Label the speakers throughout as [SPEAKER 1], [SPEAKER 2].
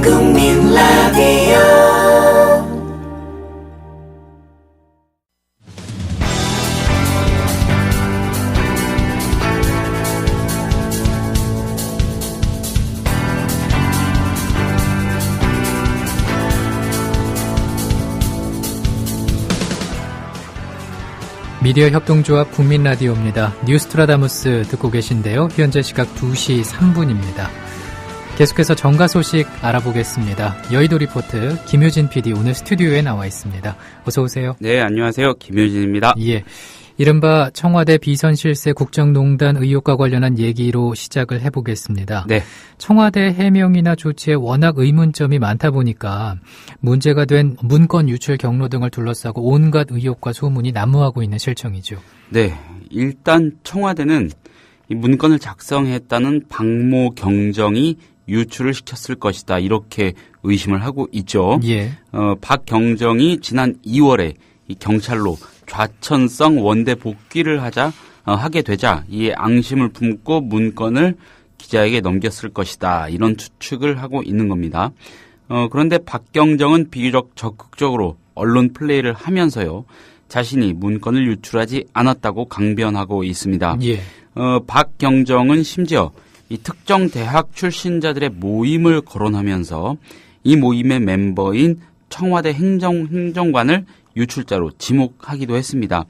[SPEAKER 1] 국민 라디오
[SPEAKER 2] 미디어 협동조합 국민라디오입니다. 뉴스트라다무스 듣고 계신데요. 현재 시각 2시 3분입니다. 계속해서 정가 소식 알아보겠습니다. 여의도 리포트 김효진 PD 오늘 스튜디오에 나와 있습니다. 어서 오세요.
[SPEAKER 3] 네, 안녕하세요. 김효진입니다.
[SPEAKER 2] 예, 이른바 청와대 비선실세 국정농단 의혹과 관련한 얘기로 시작을 해보겠습니다.
[SPEAKER 3] 네.
[SPEAKER 2] 청와대 해명이나 조치에 워낙 의문점이 많다 보니까 문제가 된 문건 유출 경로 등을 둘러싸고 온갖 의혹과 소문이 난무하고 있는 실정이죠.
[SPEAKER 3] 네, 일단 청와대는 이 문건을 작성했다는 박모 경정이 유출을 시켰을 것이다, 이렇게 의심을 하고 있죠.
[SPEAKER 2] 예.
[SPEAKER 3] 박 경정이 지난 2월에 이 경찰로 좌천성 원대 복귀를 하게 되자 이에 앙심을 품고 문건을 기자에게 넘겼을 것이다, 이런 추측을 하고 있는 겁니다. 그런데 박경정은 비교적 적극적으로 언론 플레이를 하면서요, 자신이 문건을 유출하지 않았다고 강변하고 있습니다.
[SPEAKER 2] 예.
[SPEAKER 3] 박경정은 심지어 이 특정 대학 출신자들의 모임을 거론하면서 이 모임의 멤버인 청와대 행정관을 유출자로 지목하기도 했습니다.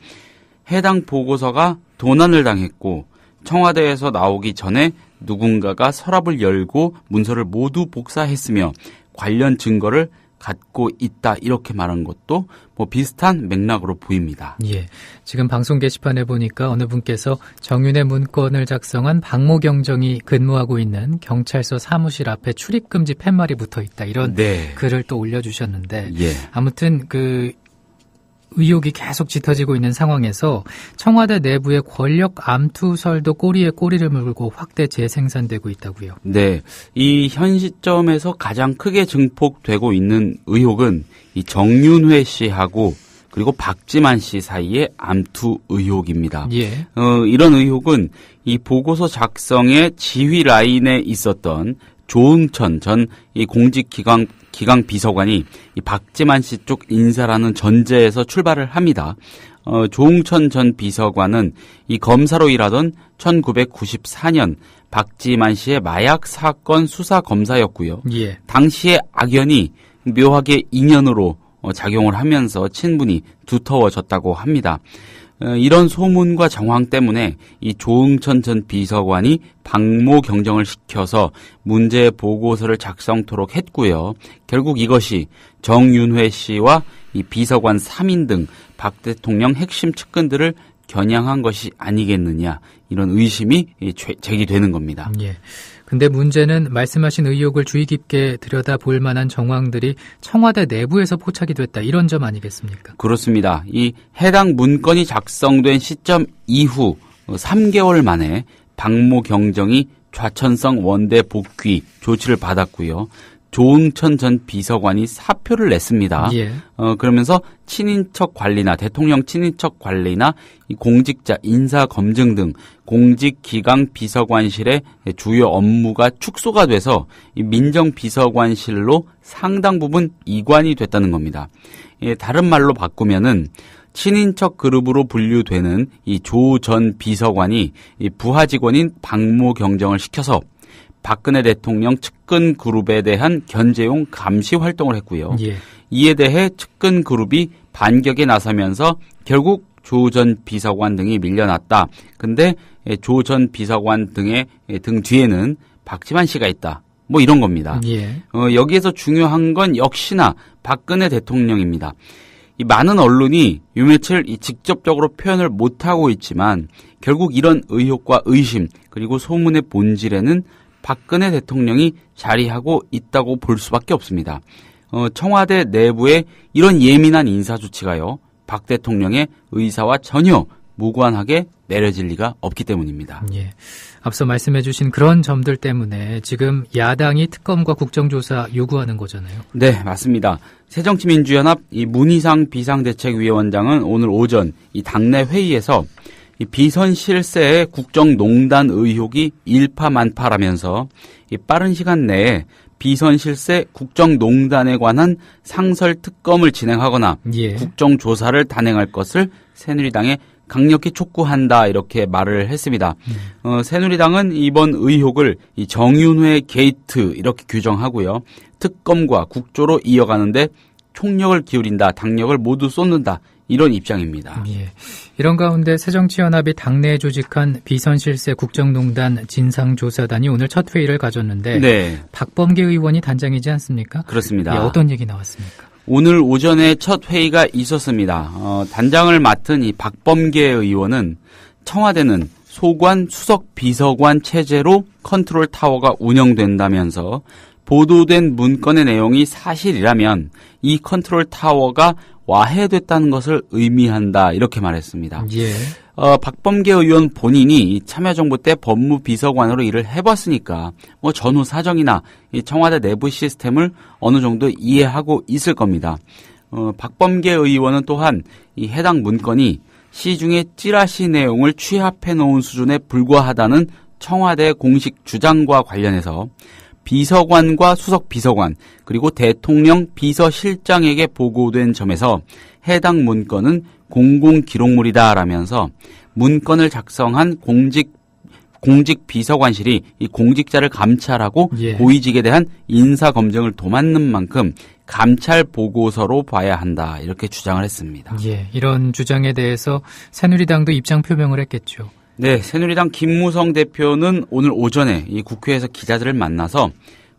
[SPEAKER 3] 해당 보고서가 도난을 당했고 청와대에서 나오기 전에 누군가가 서랍을 열고 문서를 모두 복사했으며 관련 증거를 갖고 있다, 이렇게 말한 것도 뭐 비슷한 맥락으로 보입니다.
[SPEAKER 2] 예, 지금 방송 게시판에 보니까 어느 분께서 정윤의 문건을 작성한 박모 경정이 근무하고 있는 경찰서 사무실 앞에 출입금지 팻말이 붙어있다, 이런
[SPEAKER 3] 네.
[SPEAKER 2] 글을 또 올려주셨는데
[SPEAKER 3] 예.
[SPEAKER 2] 아무튼 의혹이 계속 짙어지고 있는 상황에서 청와대 내부의 권력 암투설도 꼬리에 꼬리를 물고 확대 재생산되고 있다고요.
[SPEAKER 3] 네, 이 현 시점에서 가장 크게 증폭되고 있는 의혹은 이 정윤회 씨하고 그리고 박지만 씨 사이의 암투 의혹입니다.
[SPEAKER 2] 예.
[SPEAKER 3] 이런 의혹은 이 보고서 작성의 지휘 라인에 있었던 조응천 전 이 공직기강 비서관이 이 박지만 씨 쪽 인사라는 전제에서 출발을 합니다. 조응천 전 비서관은 이 검사로 일하던 1994년 박지만 씨의 마약 사건 수사 검사였고요.
[SPEAKER 2] 예.
[SPEAKER 3] 당시의 악연이 묘하게 인연으로 작용을 하면서 친분이 두터워졌다고 합니다. 이런 소문과 정황 때문에 이 조응천 전 비서관이 박모 경정을 시켜서 문제 보고서를 작성토록 했고요. 결국 이것이 정윤회 씨와 이 비서관 3인 등 박 대통령 핵심 측근들을 겨냥한 것이 아니겠느냐, 이런 의심이 제기되는 겁니다.
[SPEAKER 2] 예. 근데 문제는 말씀하신 의혹을 주의 깊게 들여다볼 만한 정황들이 청와대 내부에서 포착이 됐다, 이런 점 아니겠습니까?
[SPEAKER 3] 그렇습니다. 이 해당 문건이 작성된 시점 이후 3개월 만에 박모 경정이 좌천성 원대 복귀 조치를 받았고요. 조응천 전 비서관이 사표를 냈습니다.
[SPEAKER 2] 예.
[SPEAKER 3] 그러면서 친인척 관리나 대통령 친인척 관리나 이 공직자 인사 검증 등 공직기강 비서관실의 주요 업무가 축소가 돼서 이 민정비서관실로 상당 부분 이관이 됐다는 겁니다. 다른 말로 바꾸면은 친인척 그룹으로 분류되는 이 조 전 비서관이 이 부하 직원인 박모 경정을 시켜서 박근혜 대통령 측근 그룹에 대한 견제용 감시 활동을 했고요.
[SPEAKER 2] 예.
[SPEAKER 3] 이에 대해 측근 그룹이 반격에 나서면서 결국 조 전 비서관 등이 밀려났다. 근데 조 전 비서관 등 뒤에는 박지만 씨가 있다, 뭐 이런 겁니다.
[SPEAKER 2] 예.
[SPEAKER 3] 여기에서 중요한 건 역시나 박근혜 대통령입니다. 이 많은 언론이 요 며칠 직접적으로 표현을 못하고 있지만 결국 이런 의혹과 의심 그리고 소문의 본질에는 박근혜 대통령이 자리하고 있다고 볼 수밖에 없습니다. 청와대 내부의 이런 예민한 인사 조치가요, 박 대통령의 의사와 전혀 무관하게 내려질 리가 없기 때문입니다.
[SPEAKER 2] 예. 앞서 말씀해 주신 그런 점들 때문에 지금 야당이 특검과 국정조사 요구하는 거잖아요.
[SPEAKER 3] 네, 맞습니다. 새정치민주연합 이 문희상 비상대책위원장은 오늘 오전 이 당내 회의에서 이 비선 실세의 국정농단 의혹이 일파만파라면서 이 빠른 시간 내에 비선실세 국정농단에 관한 상설 특검을 진행하거나
[SPEAKER 2] 예.
[SPEAKER 3] 국정조사를 단행할 것을 새누리당에 강력히 촉구한다 이렇게 말을 했습니다. 새누리당은 이번 의혹을 이 정윤회 게이트 이렇게 규정하고요. 특검과 국조로 이어가는데 총력을 기울인다, 당력을 모두 쏟는다 이런 입장입니다.
[SPEAKER 2] 예. 이런 가운데 새정치연합이 당내에 조직한 비선실세 국정농단 진상조사단이 오늘 첫 회의를 가졌는데
[SPEAKER 3] 네,
[SPEAKER 2] 박범계 의원이 단장이지 않습니까?
[SPEAKER 3] 그렇습니다.
[SPEAKER 2] 예, 어떤 얘기 나왔습니까?
[SPEAKER 3] 오늘 오전에 첫 회의가 있었습니다. 단장을 맡은 이 박범계 의원은 청와대는 소관, 수석, 비서관 체제로 컨트롤 타워가 운영된다면서 보도된 문건의 내용이 사실이라면 이 컨트롤 타워가 와해됐다는 것을 의미한다 이렇게 말했습니다.
[SPEAKER 2] 예.
[SPEAKER 3] 박범계 의원 본인이 참여정부 때 법무비서관으로 일을 해봤으니까 뭐 전후 사정이나 이 청와대 내부 시스템을 어느 정도 이해하고 있을 겁니다. 박범계 의원은 또한 이 해당 문건이 시중에 찌라시 내용을 취합해 놓은 수준에 불과하다는 청와대 공식 주장과 관련해서 비서관과 수석 비서관 그리고 대통령 비서실장에게 보고된 점에서 해당 문건은 공공기록물이다라면서 문건을 작성한 공직비서관실이 이 공직자를 감찰하고
[SPEAKER 2] 예.
[SPEAKER 3] 고위직에 대한 인사검증을 도맡는 만큼 감찰 보고서로 봐야 한다 이렇게 주장을 했습니다.
[SPEAKER 2] 예. 이런 주장에 대해서 새누리당도 입장 표명을 했겠죠.
[SPEAKER 3] 네, 새누리당 김무성 대표는 오늘 오전에 이 국회에서 기자들을 만나서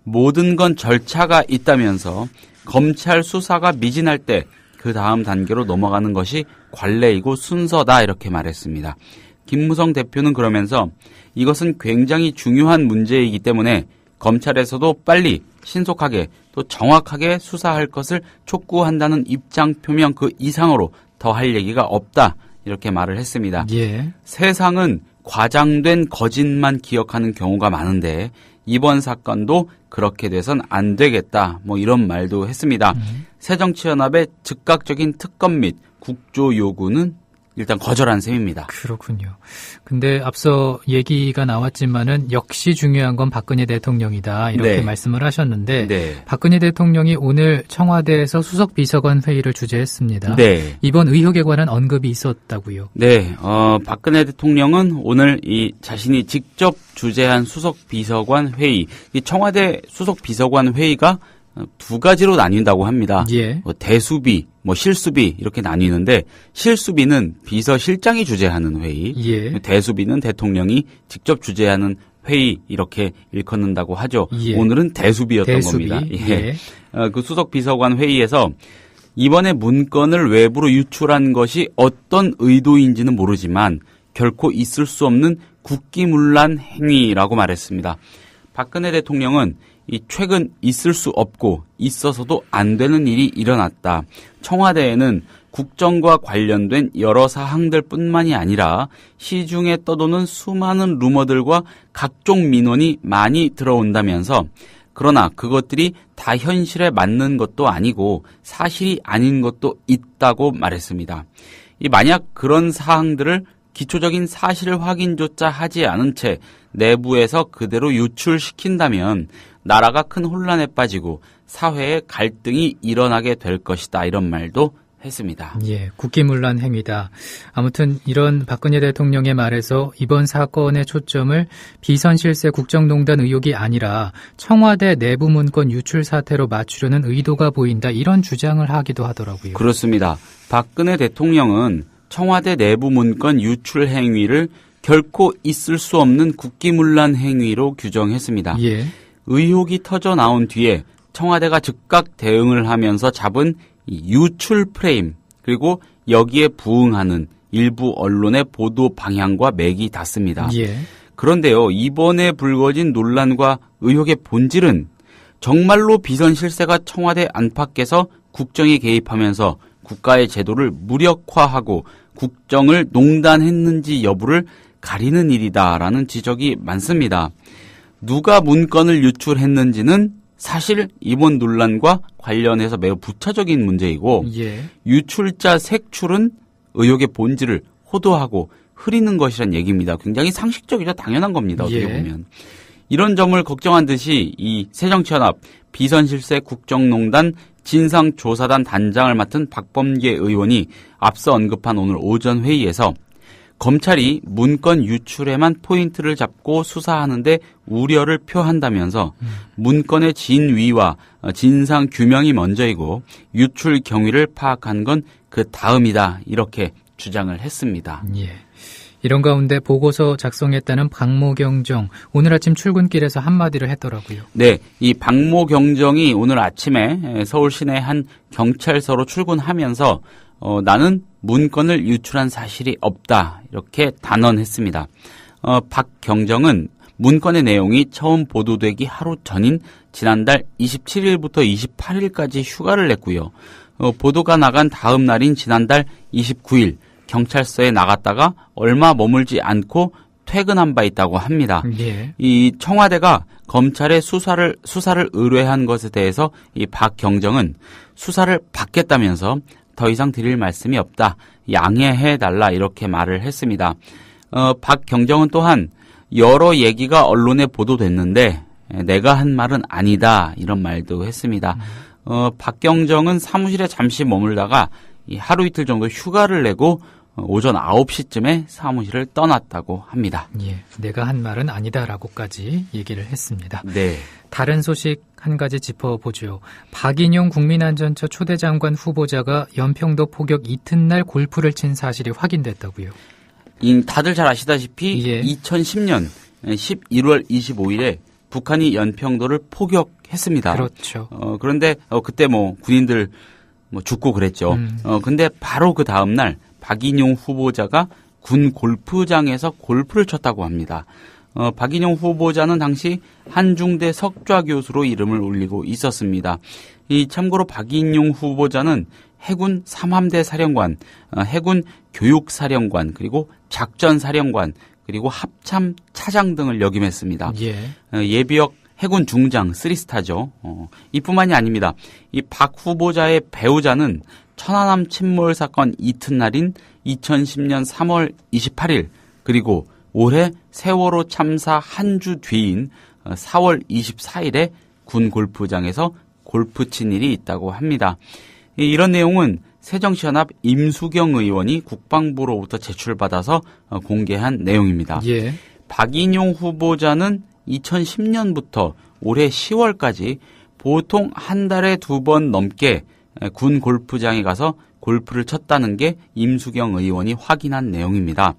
[SPEAKER 3] 모든 건 절차가 있다면서 검찰 수사가 미진할 때 그 다음 단계로 넘어가는 것이 관례이고 순서다 이렇게 말했습니다. 김무성 대표는 그러면서 이것은 굉장히 중요한 문제이기 때문에 검찰에서도 빨리 신속하게 또 정확하게 수사할 것을 촉구한다는 입장 표명 그 이상으로 더 할 얘기가 없다 이렇게 말을 했습니다.
[SPEAKER 2] 예.
[SPEAKER 3] 세상은 과장된 거짓만 기억하는 경우가 많은데 이번 사건도 그렇게 돼선 안 되겠다. 뭐 이런 말도 했습니다. 새정치연합의 즉각적인 특검 및 국조 요구는 일단 거절한 셈입니다.
[SPEAKER 2] 그렇군요. 근데 앞서 얘기가 나왔지만은 역시 중요한 건 박근혜 대통령이다. 이렇게
[SPEAKER 3] 네.
[SPEAKER 2] 말씀을 하셨는데
[SPEAKER 3] 네.
[SPEAKER 2] 박근혜 대통령이 오늘 청와대에서 수석 비서관 회의를 주재했습니다.
[SPEAKER 3] 네.
[SPEAKER 2] 이번 의혹에 관한 언급이 있었다고요.
[SPEAKER 3] 네, 박근혜 대통령은 오늘 이 자신이 직접 주재한 수석 비서관 회의, 이 청와대 수석 비서관 회의가 두 가지로 나뉜다고 합니다.
[SPEAKER 2] 예.
[SPEAKER 3] 대수비, 실수비 이렇게 나뉘는데 실수비는 비서실장이 주재하는 회의,
[SPEAKER 2] 예.
[SPEAKER 3] 대수비는 대통령이 직접 주재하는 회의 이렇게 일컫는다고 하죠.
[SPEAKER 2] 예.
[SPEAKER 3] 오늘은 대수비였던
[SPEAKER 2] 대수비.
[SPEAKER 3] 겁니다.
[SPEAKER 2] 예.
[SPEAKER 3] 그 수석 비서관 회의에서 이번에 문건을 외부로 유출한 것이 어떤 의도인지는 모르지만 결코 있을 수 없는 국기문란 행위라고 말했습니다. 박근혜 대통령은 이 최근 있을 수 없고 있어서도 안 되는 일이 일어났다. 청와대에는 국정과 관련된 여러 사항들 뿐만이 아니라 시중에 떠도는 수많은 루머들과 각종 민원이 많이 들어온다면서 그러나 그것들이 다 현실에 맞는 것도 아니고 사실이 아닌 것도 있다고 말했습니다. 만약 그런 사항들을 기초적인 사실 확인조차 하지 않은 채 내부에서 그대로 유출시킨다면 나라가 큰 혼란에 빠지고 사회에 갈등이 일어나게 될 것이다. 이런 말도 했습니다.
[SPEAKER 2] 예, 국기문란 행위다. 아무튼 이런 박근혜 대통령의 말에서 이번 사건의 초점을 비선실세 국정농단 의혹이 아니라 청와대 내부 문건 유출 사태로 맞추려는 의도가 보인다. 이런 주장을 하기도 하더라고요.
[SPEAKER 3] 그렇습니다. 박근혜 대통령은 청와대 내부 문건 유출 행위를 결코 있을 수 없는 국기문란 행위로 규정했습니다.
[SPEAKER 2] 예.
[SPEAKER 3] 의혹이 터져 나온 뒤에 청와대가 즉각 대응을 하면서 잡은 이 유출 프레임 그리고 여기에 부응하는 일부 언론의 보도 방향과 맥이 닿습니다.
[SPEAKER 2] 예.
[SPEAKER 3] 그런데요, 이번에 불거진 논란과 의혹의 본질은 정말로 비선실세가 청와대 안팎에서 국정에 개입하면서 국가의 제도를 무력화하고 국정을 농단했는지 여부를 가리는 일이다라는 지적이 많습니다. 누가 문건을 유출했는지는 사실 이번 논란과 관련해서 매우 부차적인 문제이고
[SPEAKER 2] 예.
[SPEAKER 3] 유출자 색출은 의혹의 본질을 호도하고 흐리는 것이란 얘기입니다. 굉장히 상식적이죠. 당연한 겁니다. 어떻게
[SPEAKER 2] 예.
[SPEAKER 3] 보면. 이런 점을 걱정한 듯이 이 새정치연합 비선실세 국정농단 진상조사단 단장을 맡은 박범계 의원이 앞서 언급한 오늘 오전 회의에서 검찰이 문건 유출에만 포인트를 잡고 수사하는데 우려를 표한다면서 문건의 진위와 진상 규명이 먼저이고 유출 경위를 파악한 건 그 다음이다 이렇게 주장을 했습니다.
[SPEAKER 2] 예. 이런 가운데 보고서 작성했다는 박모경정 오늘 아침 출근길에서 한마디를 했더라고요.
[SPEAKER 3] 네, 이 박모경정이 오늘 아침에 서울 시내 한 경찰서로 출근하면서 나는 문건을 유출한 사실이 없다 이렇게 단언했습니다. 박경정은 문건의 내용이 처음 보도되기 하루 전인 지난달 27일부터 28일까지 휴가를 냈고요. 보도가 나간 다음 날인 지난달 29일 경찰서에 나갔다가 얼마 머물지 않고 퇴근한 바 있다고 합니다.
[SPEAKER 2] 예.
[SPEAKER 3] 이 청와대가 검찰에 수사를 의뢰한 것에 대해서 이 박경정은 수사를 받겠다면서 더 이상 드릴 말씀이 없다. 양해해달라 이렇게 말을 했습니다. 박경정은 또한 여러 얘기가 언론에 보도됐는데 내가 한 말은 아니다 이런 말도 했습니다. 박경정은 사무실에 잠시 머물다가 하루 이틀 정도 휴가를 내고 오전 9시쯤에 사무실을 떠났다고 합니다.
[SPEAKER 2] 예, 내가 한 말은 아니다라고까지 얘기를 했습니다.
[SPEAKER 3] 네.
[SPEAKER 2] 다른 소식 한 가지 짚어보죠. 박인용 국민안전처 초대장관 후보자가 연평도 포격 이튿날 골프를 친 사실이 확인됐다고요.
[SPEAKER 3] 다들 잘 아시다시피
[SPEAKER 2] 예.
[SPEAKER 3] 2010년 11월 25일에 북한이 연평도를 포격했습니다.
[SPEAKER 2] 그렇죠.
[SPEAKER 3] 그런데 그때 군인들 죽고 그랬죠. 근데 바로 그 다음 날 박인용 후보자가 군 골프장에서 골프를 쳤다고 합니다. 박인용 후보자는 당시 한중대 석좌 교수로 이름을 올리고 있었습니다. 참고로 박인용 후보자는 해군 3함대 사령관, 해군 교육사령관, 그리고 작전사령관, 그리고 합참 차장 등을 역임했습니다.
[SPEAKER 2] 예.
[SPEAKER 3] 예비역 해군 중장 3스타죠. 이뿐만이 아닙니다. 이 박 후보자의 배우자는 천안함 침몰 사건 이튿날인 2010년 3월 28일 그리고 올해 세월호 참사 한 주 뒤인 4월 24일에 군 골프장에서 골프 친 일이 있다고 합니다. 이런 내용은 새정치연합 임수경 의원이 국방부로부터 제출받아서 공개한 내용입니다.
[SPEAKER 2] 예.
[SPEAKER 3] 박인용 후보자는 2010년부터 올해 10월까지 보통 한 달에 2번 넘게 군 골프장에 가서 골프를 쳤다는 게 임수경 의원이 확인한 내용입니다.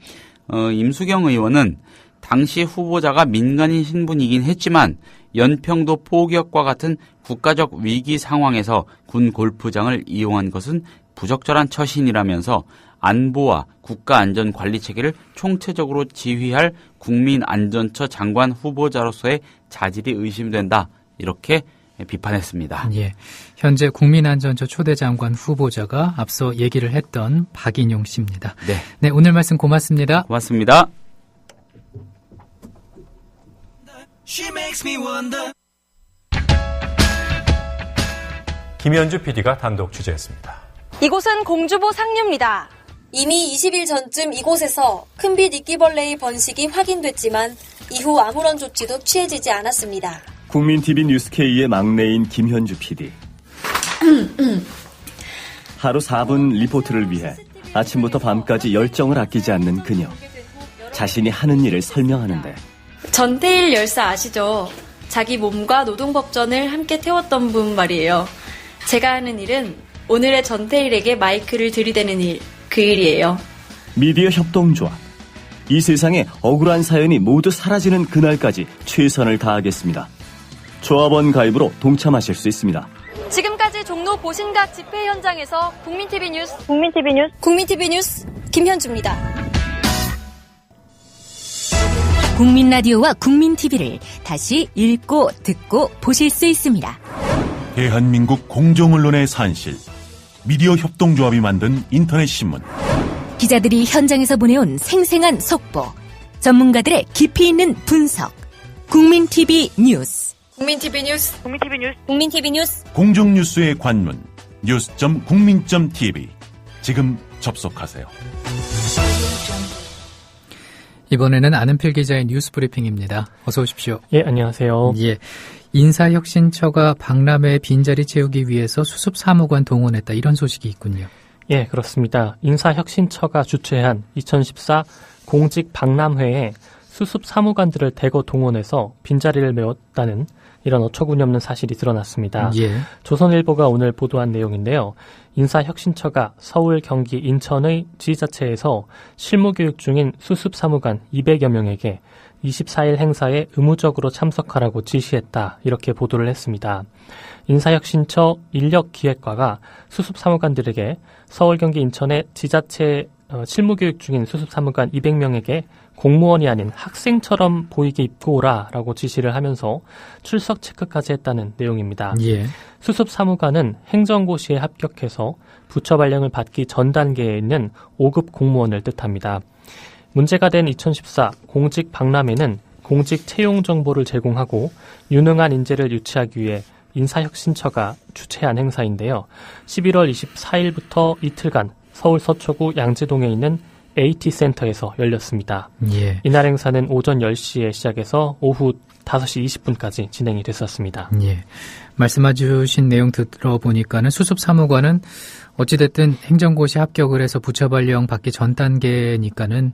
[SPEAKER 3] 임수경 의원은 당시 후보자가 민간인 신분이긴 했지만 연평도 포격과 같은 국가적 위기 상황에서 군 골프장을 이용한 것은 부적절한 처신이라면서 안보와 국가안전관리 체계를 총체적으로 지휘할 국민안전처 장관 후보자로서의 자질이 의심된다. 이렇게 비판했습니다.
[SPEAKER 2] 예. 현재 국민안전처 초대장관 후보자가 앞서 얘기를 했던 박인용 씨입니다.
[SPEAKER 3] 네.
[SPEAKER 2] 네, 오늘 말씀 고맙습니다.
[SPEAKER 3] 고맙습니다.
[SPEAKER 1] She makes me wonder.
[SPEAKER 4] 김현주 PD가 단독 취재했습니다.
[SPEAKER 5] 이곳은 공주보 상류입니다.
[SPEAKER 6] 이미 20일 전쯤 이곳에서 큰빛 이끼벌레의 번식이 확인됐지만 이후 아무런 조치도 취해지지 않았습니다.
[SPEAKER 7] 국민TV 뉴스K의 막내인 김현주 PD. 하루 4분 리포트를 위해 아침부터 밤까지 열정을 아끼지 않는 그녀. 자신이 하는 일을 설명하는데
[SPEAKER 5] 전태일 열사 아시죠? 자기 몸과 노동법전을 함께 태웠던 분 말이에요. 제가 하는 일은 오늘의 전태일에게 마이크를 들이대는 일, 그 일이에요.
[SPEAKER 7] 미디어 협동조합. 이 세상에 억울한 사연이 모두 사라지는 그날까지 최선을 다하겠습니다. 조합원 가입으로 동참하실 수 있습니다.
[SPEAKER 5] 지금까지 종로 보신각 집회 현장에서 국민TV 뉴스 김현주입니다.
[SPEAKER 8] 국민 라디오와 국민 TV를 다시 읽고 듣고 보실 수 있습니다.
[SPEAKER 9] 대한민국 공정언론의 산실, 미디어 협동조합이 만든 인터넷 신문.
[SPEAKER 8] 기자들이 현장에서 보내온 생생한 속보, 전문가들의 깊이 있는 분석. 국민 TV 뉴스.
[SPEAKER 6] 국민TV 뉴스.
[SPEAKER 9] 공정뉴스의 관문, news.국민.tv. 지금 접속하세요.
[SPEAKER 2] 이번에는 아는필 기자의 뉴스 브리핑입니다. 어서 오십시오.
[SPEAKER 10] 예, 안녕하세요.
[SPEAKER 2] 예. 인사혁신처가 박람회 빈자리 채우기 위해서 수습사무관 동원했다. 이런 소식이 있군요.
[SPEAKER 10] 예, 그렇습니다. 인사혁신처가 주최한 2014 공직 박람회에 수습사무관들을 대거 동원해서 빈자리를 메웠다는 이런 어처구니없는 사실이 드러났습니다.
[SPEAKER 2] 예.
[SPEAKER 10] 조선일보가 오늘 보도한 내용인데요. 인사혁신처가 서울, 경기, 인천의 지자체에서 실무교육 중인 수습사무관 200여 명에게 24일 행사에 의무적으로 참석하라고 지시했다. 이렇게 보도를 했습니다. 인사혁신처 인력기획과가 수습사무관들에게 서울, 경기, 인천의 지자체 실무교육 중인 수습사무관 200명에게 공무원이 아닌 학생처럼 보이게 입고 오라라고 지시를 하면서 출석 체크까지 했다는 내용입니다.
[SPEAKER 2] 예.
[SPEAKER 10] 수습사무관은 행정고시에 합격해서 부처 발령을 받기 전 단계에 있는 5급 공무원을 뜻합니다. 문제가 된 2014 공직 박람회는 공직 채용 정보를 제공하고 유능한 인재를 유치하기 위해 인사혁신처가 주최한 행사인데요. 11월 24일부터 이틀간 서울 서초구 양재동에 있는 AT센터에서 열렸습니다.
[SPEAKER 2] 예.
[SPEAKER 10] 이날 행사는 오전 10시에 시작해서 오후 5시 20분까지 진행이 됐었습니다.
[SPEAKER 2] 예. 말씀해 주신 내용 들어보니까는 수습사무관은 어찌됐든 행정고시 합격을 해서 부처 발령 받기 전 단계니까는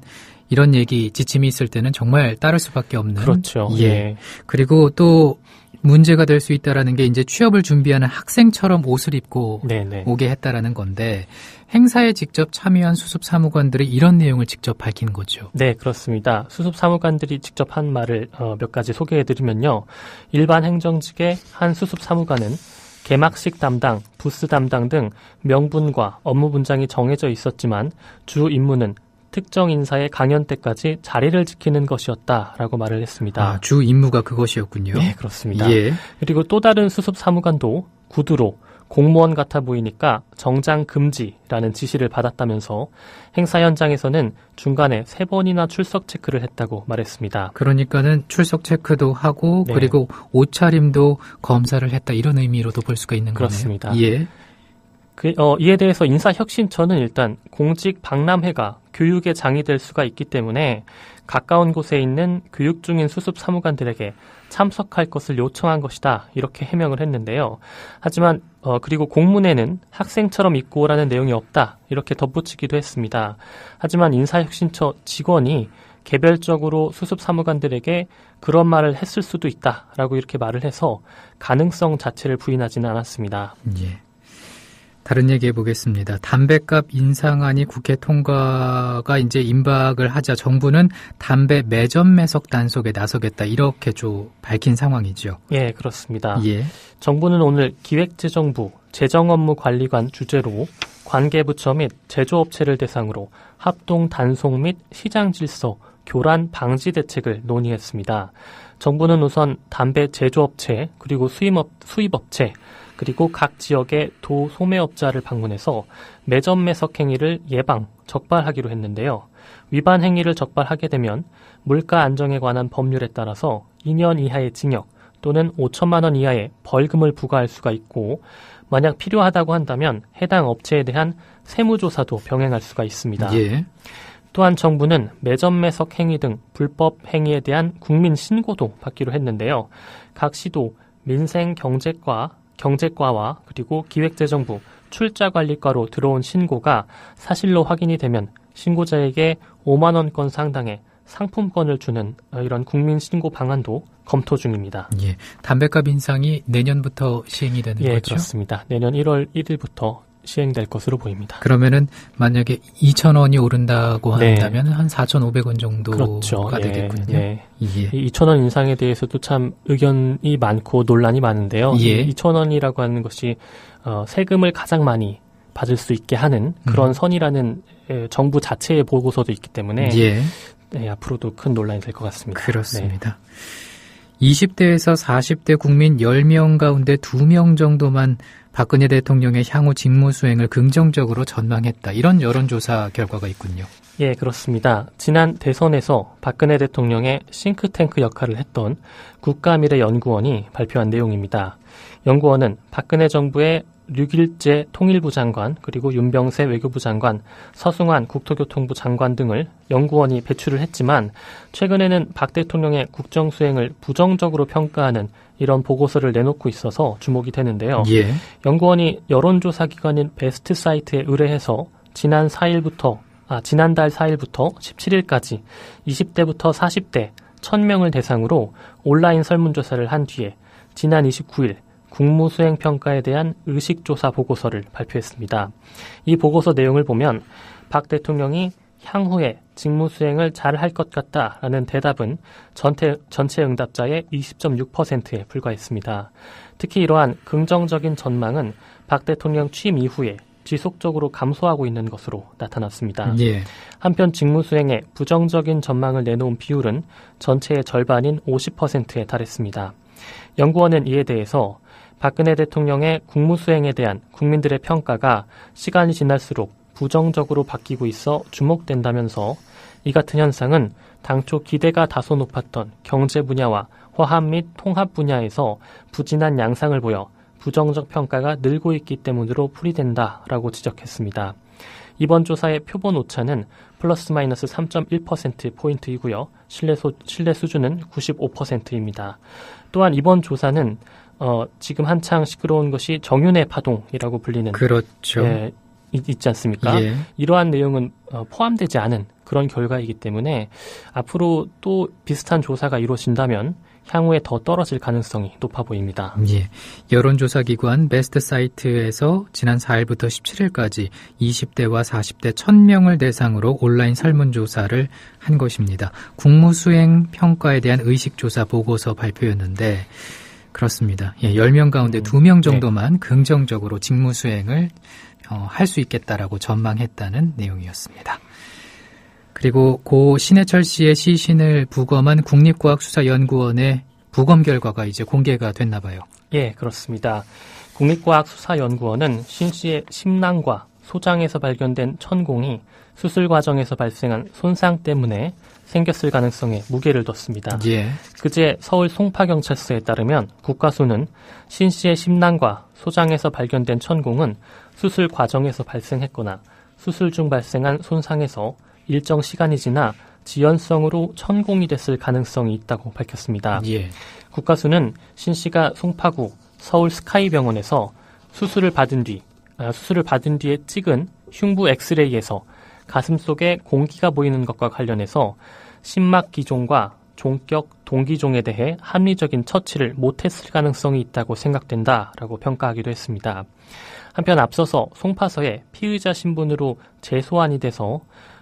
[SPEAKER 2] 이런 얘기 지침이 있을 때는 정말 따를 수밖에 없는.
[SPEAKER 10] 그렇죠.
[SPEAKER 2] 예.
[SPEAKER 10] 예.
[SPEAKER 2] 그리고 또 문제가 될 수 있다라는 게 이제 취업을 준비하는 학생처럼 옷을 입고
[SPEAKER 10] 네네.
[SPEAKER 2] 오게 했다라는 건데 행사에 직접 참여한 수습사무관들이 이런 내용을 직접 밝힌 거죠.
[SPEAKER 10] 네, 그렇습니다. 수습사무관들이 직접 한 말을 몇 가지 소개해드리면요. 일반 행정직의 한 수습사무관은 개막식 담당, 부스 담당 등 명분과 업무 분장이 정해져 있었지만 주 임무는 특정 인사의 강연 때까지 자리를 지키는 것이었다라고 말을 했습니다.
[SPEAKER 2] 아, 주 임무가 그것이었군요.
[SPEAKER 10] 네, 그렇습니다.
[SPEAKER 2] 예.
[SPEAKER 10] 그리고 또 다른 수습사무관도 구두로 공무원 같아 보이니까 정장 금지라는 지시를 받았다면서 행사 현장에서는 중간에 3번이나 출석 체크를 했다고 말했습니다.
[SPEAKER 2] 그러니까는 출석 체크도 하고
[SPEAKER 10] 네.
[SPEAKER 2] 그리고 옷차림도 검사를 했다 이런 의미로도 볼 수가 있는
[SPEAKER 10] 그렇습니다.
[SPEAKER 2] 거네요. 예.
[SPEAKER 10] 이에 대해서 인사혁신처는 일단 공직 박람회가 교육의 장이 될 수가 있기 때문에 가까운 곳에 있는 교육 중인 수습사무관들에게 참석할 것을 요청한 것이다. 이렇게 해명을 했는데요. 하지만 그리고 공문에는 학생처럼 입고 오라는 내용이 없다. 이렇게 덧붙이기도 했습니다. 하지만 인사혁신처 직원이 개별적으로 수습사무관들에게 그런 말을 했을 수도 있다라고 이렇게 말을 해서 가능성 자체를 부인하지는 않았습니다.
[SPEAKER 2] 예. 다른 얘기 해보겠습니다. 담배값 인상안이 국회 통과가 이제 임박을 하자 정부는 담배 매점 매석 단속에 나서겠다 이렇게 좀 밝힌 상황이죠.
[SPEAKER 10] 예, 그렇습니다.
[SPEAKER 2] 예.
[SPEAKER 10] 정부는 오늘 기획재정부 재정업무관리관 주재로 관계부처 및 제조업체를 대상으로 합동 단속 및 시장 질서 교란 방지 대책을 논의했습니다. 정부는 우선 담배 제조업체 그리고 수입업체 그리고 각 지역의 도소매업자를 방문해서 매점 매석 행위를 예방, 적발하기로 했는데요. 위반 행위를 적발하게 되면 물가 안정에 관한 법률에 따라서 2년 이하의 징역 또는 5천만 원 이하의 벌금을 부과할 수가 있고 만약 필요하다고 한다면 해당 업체에 대한 세무조사도 병행할 수가 있습니다.
[SPEAKER 2] 예.
[SPEAKER 10] 또한 정부는 매점 매석 행위 등 불법 행위에 대한 국민 신고도 받기로 했는데요. 각 시도 민생경제과와 그리고 기획재정부 출자관리과로 들어온 신고가 사실로 확인이 되면 신고자에게 5만 원권 상당의 상품권을 주는 이런 국민 신고 방안도 검토 중입니다.
[SPEAKER 2] 예. 담배값 인상이 내년부터 시행이 되는
[SPEAKER 10] 예,
[SPEAKER 2] 거죠?
[SPEAKER 10] 그렇습니다. 내년 1월 1일부터 시행될 것으로 보입니다.
[SPEAKER 2] 그러면은 만약에 2,000원이 오른다고
[SPEAKER 10] 네.
[SPEAKER 2] 한다면 한 4,500원 정도가
[SPEAKER 10] 그렇죠.
[SPEAKER 2] 되겠군요.
[SPEAKER 10] 예.
[SPEAKER 2] 예.
[SPEAKER 10] 이 2,000원 인상에 대해서도 참 의견이 많고 논란이 많은데요.
[SPEAKER 2] 예.
[SPEAKER 10] 2,000원이라고 하는 것이 세금을 가장 많이 받을 수 있게 하는 그런 선이라는 정부 자체의 보고서도 있기 때문에
[SPEAKER 2] 예.
[SPEAKER 10] 네, 앞으로도 큰 논란이 될 것 같습니다.
[SPEAKER 2] 그렇습니다. 20대에서 40대 국민 10명 가운데 2명 정도만 박근혜 대통령의 향후 직무 수행을 긍정적으로 전망했다. 이런 여론조사 결과가 있군요.
[SPEAKER 10] 예, 그렇습니다. 지난 대선에서 박근혜 대통령의 싱크탱크 역할을 했던 국가미래연구원이 발표한 내용입니다. 연구원은 박근혜 정부의 류길재 통일부 장관, 그리고 윤병세 외교부 장관, 서승환 국토교통부 장관 등을 연구원이 배출을 했지만 최근에는 박 대통령의 국정수행을 부정적으로 평가하는 이런 보고서를 내놓고 있어서 주목이 되는데요.
[SPEAKER 2] 예.
[SPEAKER 10] 연구원이 여론조사 기관인 베스트 사이트에 의뢰해서 지난달 4일부터 17일까지 20대부터 40대 1000명을 대상으로 온라인 설문조사를 한 뒤에 지난 29일 국무수행평가에 대한 의식조사 보고서를 발표했습니다. 이 보고서 내용을 보면 박 대통령이 향후에 직무수행을 잘 할 것 같다라는 대답은 전체 응답자의 20.6%에 불과했습니다. 특히 이러한 긍정적인 전망은 박 대통령 취임 이후에 지속적으로 감소하고 있는 것으로 나타났습니다.
[SPEAKER 2] 예.
[SPEAKER 10] 한편 직무수행에 부정적인 전망을 내놓은 비율은 전체의 절반인 50%에 달했습니다. 연구원은 이에 대해서 박근혜 대통령의 국무수행에 대한 국민들의 평가가 시간이 지날수록 부정적으로 바뀌고 있어 주목된다면서 이 같은 현상은 당초 기대가 다소 높았던 경제 분야와 화합 및 통합 분야에서 부진한 양상을 보여 부정적 평가가 늘고 있기 때문으로 풀이된다라고 지적했습니다. 이번 조사의 표본 오차는 플러스 마이너스 3.1%포인트이고요. 신뢰 수준은 95%입니다. 또한 이번 조사는 지금 한창 시끄러운 것이 정윤회 파동이라고 불리는
[SPEAKER 2] 그렇죠.
[SPEAKER 10] 있지 않습니까?
[SPEAKER 2] 예.
[SPEAKER 10] 이러한 내용은 포함되지 않은 그런 결과이기 때문에 앞으로 또 비슷한 조사가 이루어진다면 향후에 더 떨어질 가능성이 높아 보입니다.
[SPEAKER 2] 예. 여론조사기관 베스트 사이트에서 지난 4일부터 17일까지 20대와 40대 1000명을 대상으로 온라인 설문조사를 한 것입니다. 국무수행 평가에 대한 의식조사 보고서 발표였는데 그렇습니다. 예, 10명 가운데 2명 정도만 긍정적으로 직무수행을 할 수 있겠다라고 전망했다는 내용이었습니다. 그리고 고 신해철 씨의 시신을 부검한 국립과학수사연구원의 부검 결과가 이제 공개가 됐나 봐요.
[SPEAKER 10] 예, 그렇습니다. 국립과학수사연구원은 신 씨의 심낭과 소장에서 발견된 천공이 수술 과정에서 발생한 손상 때문에 생겼을 가능성에 무게를 뒀습니다.
[SPEAKER 2] 예.
[SPEAKER 10] 그제 서울 송파경찰서에 따르면 국과수는 신 씨의 심낭과 소장에서 발견된 천공은 수술 과정에서 발생했거나 수술 중 발생한 손상에서 일정 시간이 지나 지연성으로 천공이 됐을 가능성이 있다고 밝혔습니다.
[SPEAKER 2] 예.
[SPEAKER 10] 국과수는 신 씨가 송파구 서울 스카이병원에서 수술을 받은 뒤에 찍은 흉부 엑스레이에서 가슴 속에 공기가 보이는 것과 관련해서 심막 기종과 종격 동기종에 대해 합리적인 처치를 못했을 가능성이 있다고 생각된다라고 평가하기도 했습니다. 한편 앞서서 송파서에 피의자 신분으로 재소환이 돼서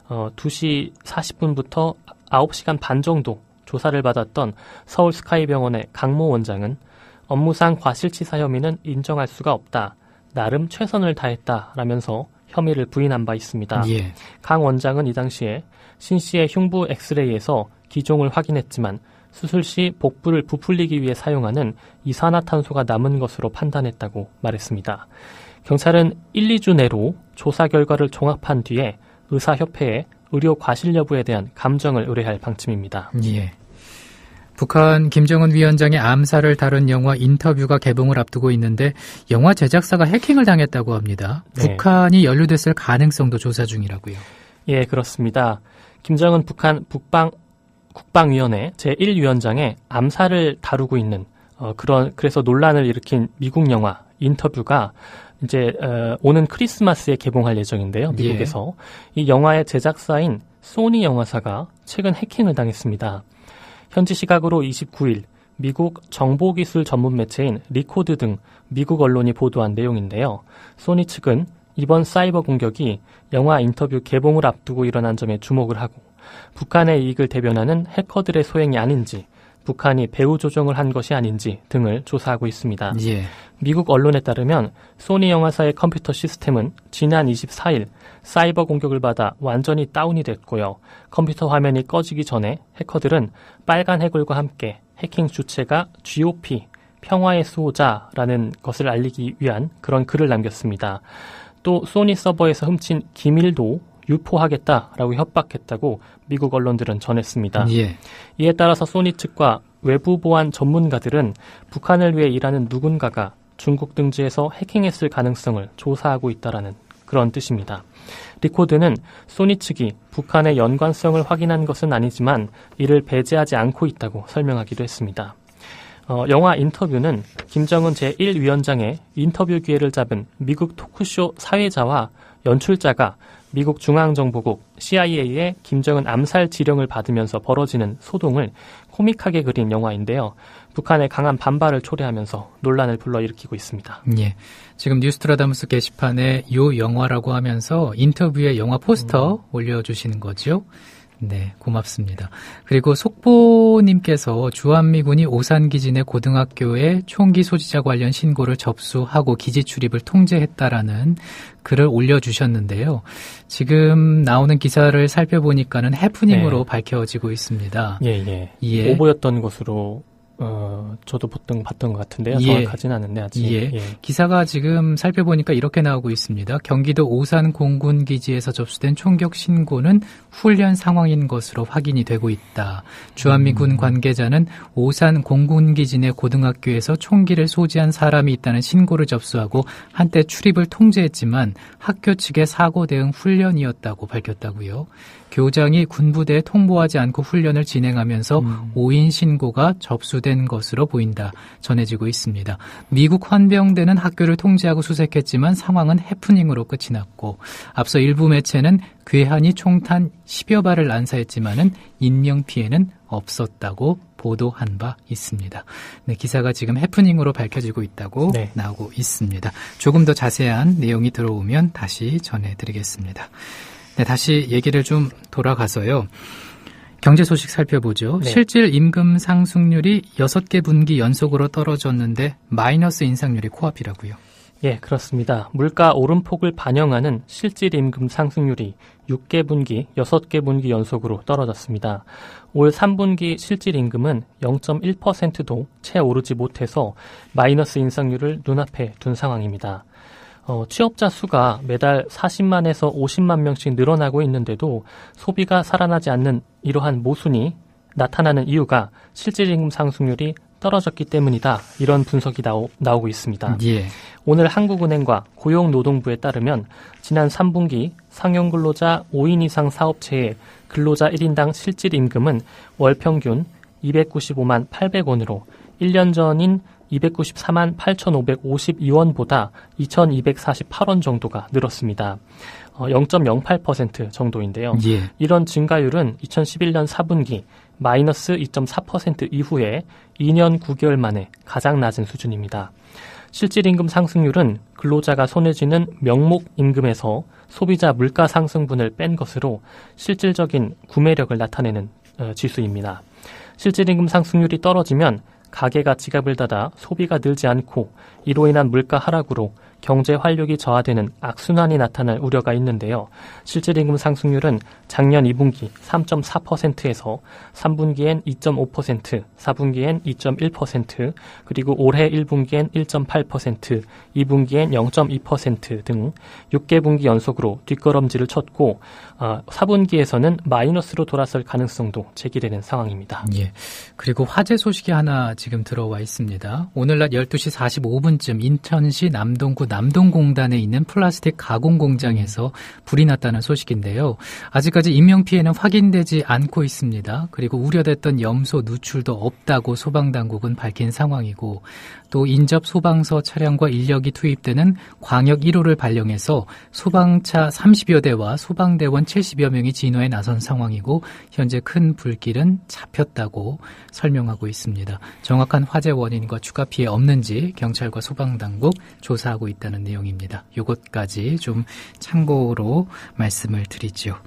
[SPEAKER 10] 2시 40분부터 9시간 반 정도 조사를 받았던 서울 스카이병원의 강모 원장은 업무상 과실치사 혐의는 인정할 수가 없다. 나름 최선을 다했다라면서 혐의를 부인한 바 있습니다.
[SPEAKER 2] 예.
[SPEAKER 10] 강 원장은 이 당시에 신 씨의 흉부 엑스레이에서 기종을 확인했지만 수술 시 복부를 부풀리기 위해 사용하는 이산화탄소가 남은 것으로 판단했다고 말했습니다. 경찰은 1, 2주 내로 조사 결과를 종합한 뒤에 의사협회에 의료 과실 여부에 대한 감정을 의뢰할 방침입니다.
[SPEAKER 2] 예. 북한 김정은 위원장의 암살을 다룬 영화 인터뷰가 개봉을 앞두고 있는데 영화 제작사가 해킹을 당했다고 합니다.
[SPEAKER 10] 네.
[SPEAKER 2] 북한이 연루됐을 가능성도 조사 중이라고요.
[SPEAKER 10] 예, 그렇습니다. 김정은 북한 국방위원회 제1위원장의 암살을 다루고 있는 그래서 논란을 일으킨 미국 영화 인터뷰가 이제 오는 크리스마스에 개봉할 예정인데요. 미국에서. 이 영화의 제작사인 소니 영화사가 최근 해킹을 당했습니다. 현지 시각으로 29일 미국 정보기술 전문 매체인 리코드 등 미국 언론이 보도한 내용인데요. 소니 측은 이번 사이버 공격이 영화 인터뷰 개봉을 앞두고 일어난 점에 주목을 하고 북한의 이익을 대변하는 해커들의 소행이 아닌지 북한이 배후 조종을 한 것이 아닌지 등을 조사하고 있습니다.
[SPEAKER 2] 예.
[SPEAKER 10] 미국 언론에 따르면 소니 영화사의 컴퓨터 시스템은 지난 24일 사이버 공격을 받아 완전히 다운이 됐고요. 컴퓨터 화면이 꺼지기 전에 해커들은 빨간 해골과 함께 해킹 주체가 GOP, 평화의 수호자라는 것을 알리기 위한 그런 글을 남겼습니다. 또 소니 서버에서 훔친 기밀도 유포하겠다라고 협박했다고 미국 언론들은 전했습니다.
[SPEAKER 2] 예.
[SPEAKER 10] 이에 따라서 소니 측과 외부 보안 전문가들은 북한을 위해 일하는 누군가가 중국 등지에서 해킹했을 가능성을 조사하고 있다라는 그런 뜻입니다. 리코드는 소니 측이 북한의 연관성을 확인한 것은 아니지만 이를 배제하지 않고 있다고 설명하기도 했습니다. 영화 인터뷰는 김정은 제1위원장의 인터뷰 기회를 잡은 미국 토크쇼 사회자와 연출자가 미국 중앙정보국 CIA의 김정은 암살 지령을 받으면서 벌어지는 소동을 코믹하게 그린 영화인데요. 북한의 강한 반발을 초래하면서 논란을 불러일으키고 있습니다.
[SPEAKER 2] 예, 지금 뉴스트라다무스 게시판에 요 영화라고 하면서 인터뷰에 영화 포스터 올려주시는 거죠. 네, 고맙습니다. 그리고 속보님께서 주한미군이 오산기지 내 고등학교에 총기 소지자 관련 신고를 접수하고 기지 출입을 통제했다라는 글을 올려주셨는데요. 지금 나오는 기사를 살펴보니까는 해프닝으로 밝혀지고 있습니다.
[SPEAKER 10] 예. 오보였던 것으로 저도 봤던 것 같은데요. 정확하진 않은데 아직.
[SPEAKER 2] 기사가 지금 살펴보니까 이렇게 나오고 있습니다. 경기도 오산 공군기지에서 접수된 총격 신고는 훈련 상황인 것으로 확인이 되고 있다. 주한미군 관계자는 오산 공군기지 내 고등학교에서 총기를 소지한 사람이 있다는 신고를 접수하고 한때 출입을 통제했지만 학교 측의 사고 대응 훈련이었다고 밝혔다고요. 교장이 군부대에 통보하지 않고 훈련을 진행하면서 오인 신고가 접수된 것으로 보인다. 전해지고 있습니다. 미국 헌병대는 학교를 통제하고 수색했지만 상황은 해프닝으로 끝이 났고 앞서 일부 매체는 괴한이 총탄 10여 발을 난사했지만은 인명피해는 없었다고 보도한 바 있습니다. 네, 기사가 지금 해프닝으로 밝혀지고 있다고 나오고 있습니다. 조금 더 자세한 내용이 들어오면 다시 전해드리겠습니다. 네, 다시 얘기를 좀 돌아가서요. 경제 소식 살펴보죠. 실질 임금 상승률이 6개 분기 연속으로 떨어졌는데 마이너스 인상률이 코앞이라고요.
[SPEAKER 10] 예, 그렇습니다. 물가 오름폭을 반영하는 실질 임금 상승률이 6개 분기, 6개 분기 연속으로 떨어졌습니다. 올 3분기 실질 임금은 0.1%도 채 오르지 못해서 마이너스 인상률을 눈앞에 둔 상황입니다. 취업자 수가 매달 40만에서 50만 명씩 늘어나고 있는데도 소비가 살아나지 않는 이러한 모순이 나타나는 이유가 실질임금 상승률이 떨어졌기 때문이다. 이런 분석이 나오고 있습니다. 오늘 한국은행과 고용노동부에 따르면 지난 3분기 상용근로자 5인 이상 사업체의 근로자 1인당 실질임금은 월 평균 295만 800원으로 1년 전인 294만 8,552원보다 2,248원 정도가 늘었습니다. 0.08% 정도인데요. 이런 증가율은 2011년 4분기 마이너스 2.4% 이후에 2년 9개월 만에 가장 낮은 수준입니다. 실질임금 상승률은 근로자가 손에 쥐는 명목 임금에서 소비자 물가 상승분을 뺀 것으로 실질적인 구매력을 나타내는 지수입니다. 실질임금 상승률이 떨어지면 가게가 지갑을 닫아 소비가 늘지 않고 이로 인한 물가 하락으로 경제 활력이 저하되는 악순환이 나타날 우려가 있는데요. 실질임금 상승률은 작년 2분기 3.4%에서 3분기엔 2.5%, 4분기엔 2.1%, 그리고 올해 1분기엔 1.8%, 2분기엔 0.2% 등 6개 분기 연속으로 뒷걸음질을 쳤고 4분기에서는 마이너스로 돌아설 가능성도 제기되는 상황입니다.
[SPEAKER 2] 그리고 화재 소식이 하나 지금 들어와 있습니다. 오늘 낮 12시 45분쯤 인천시 남동구 남동공단에 있는 플라스틱 가공 공장에서 불이 났다는 소식인데요. 아직까지 인명피해는 확인되지 않고 있습니다. 그리고 우려됐던 염소 누출도 없다고 소방당국은 밝힌 상황이고 또 인접 소방서 차량과 인력이 투입되는 광역 1호를 발령해서 소방차 30여 대와 소방대원 70여 명이 진화에 나선 상황이고 현재 큰 불길은 잡혔다고 설명하고 있습니다. 정확한 화재 원인과 추가 피해 없는지 경찰과 소방당국 조사하고 있다는 내용입니다. 이것까지 좀 참고로 말씀을 드리죠.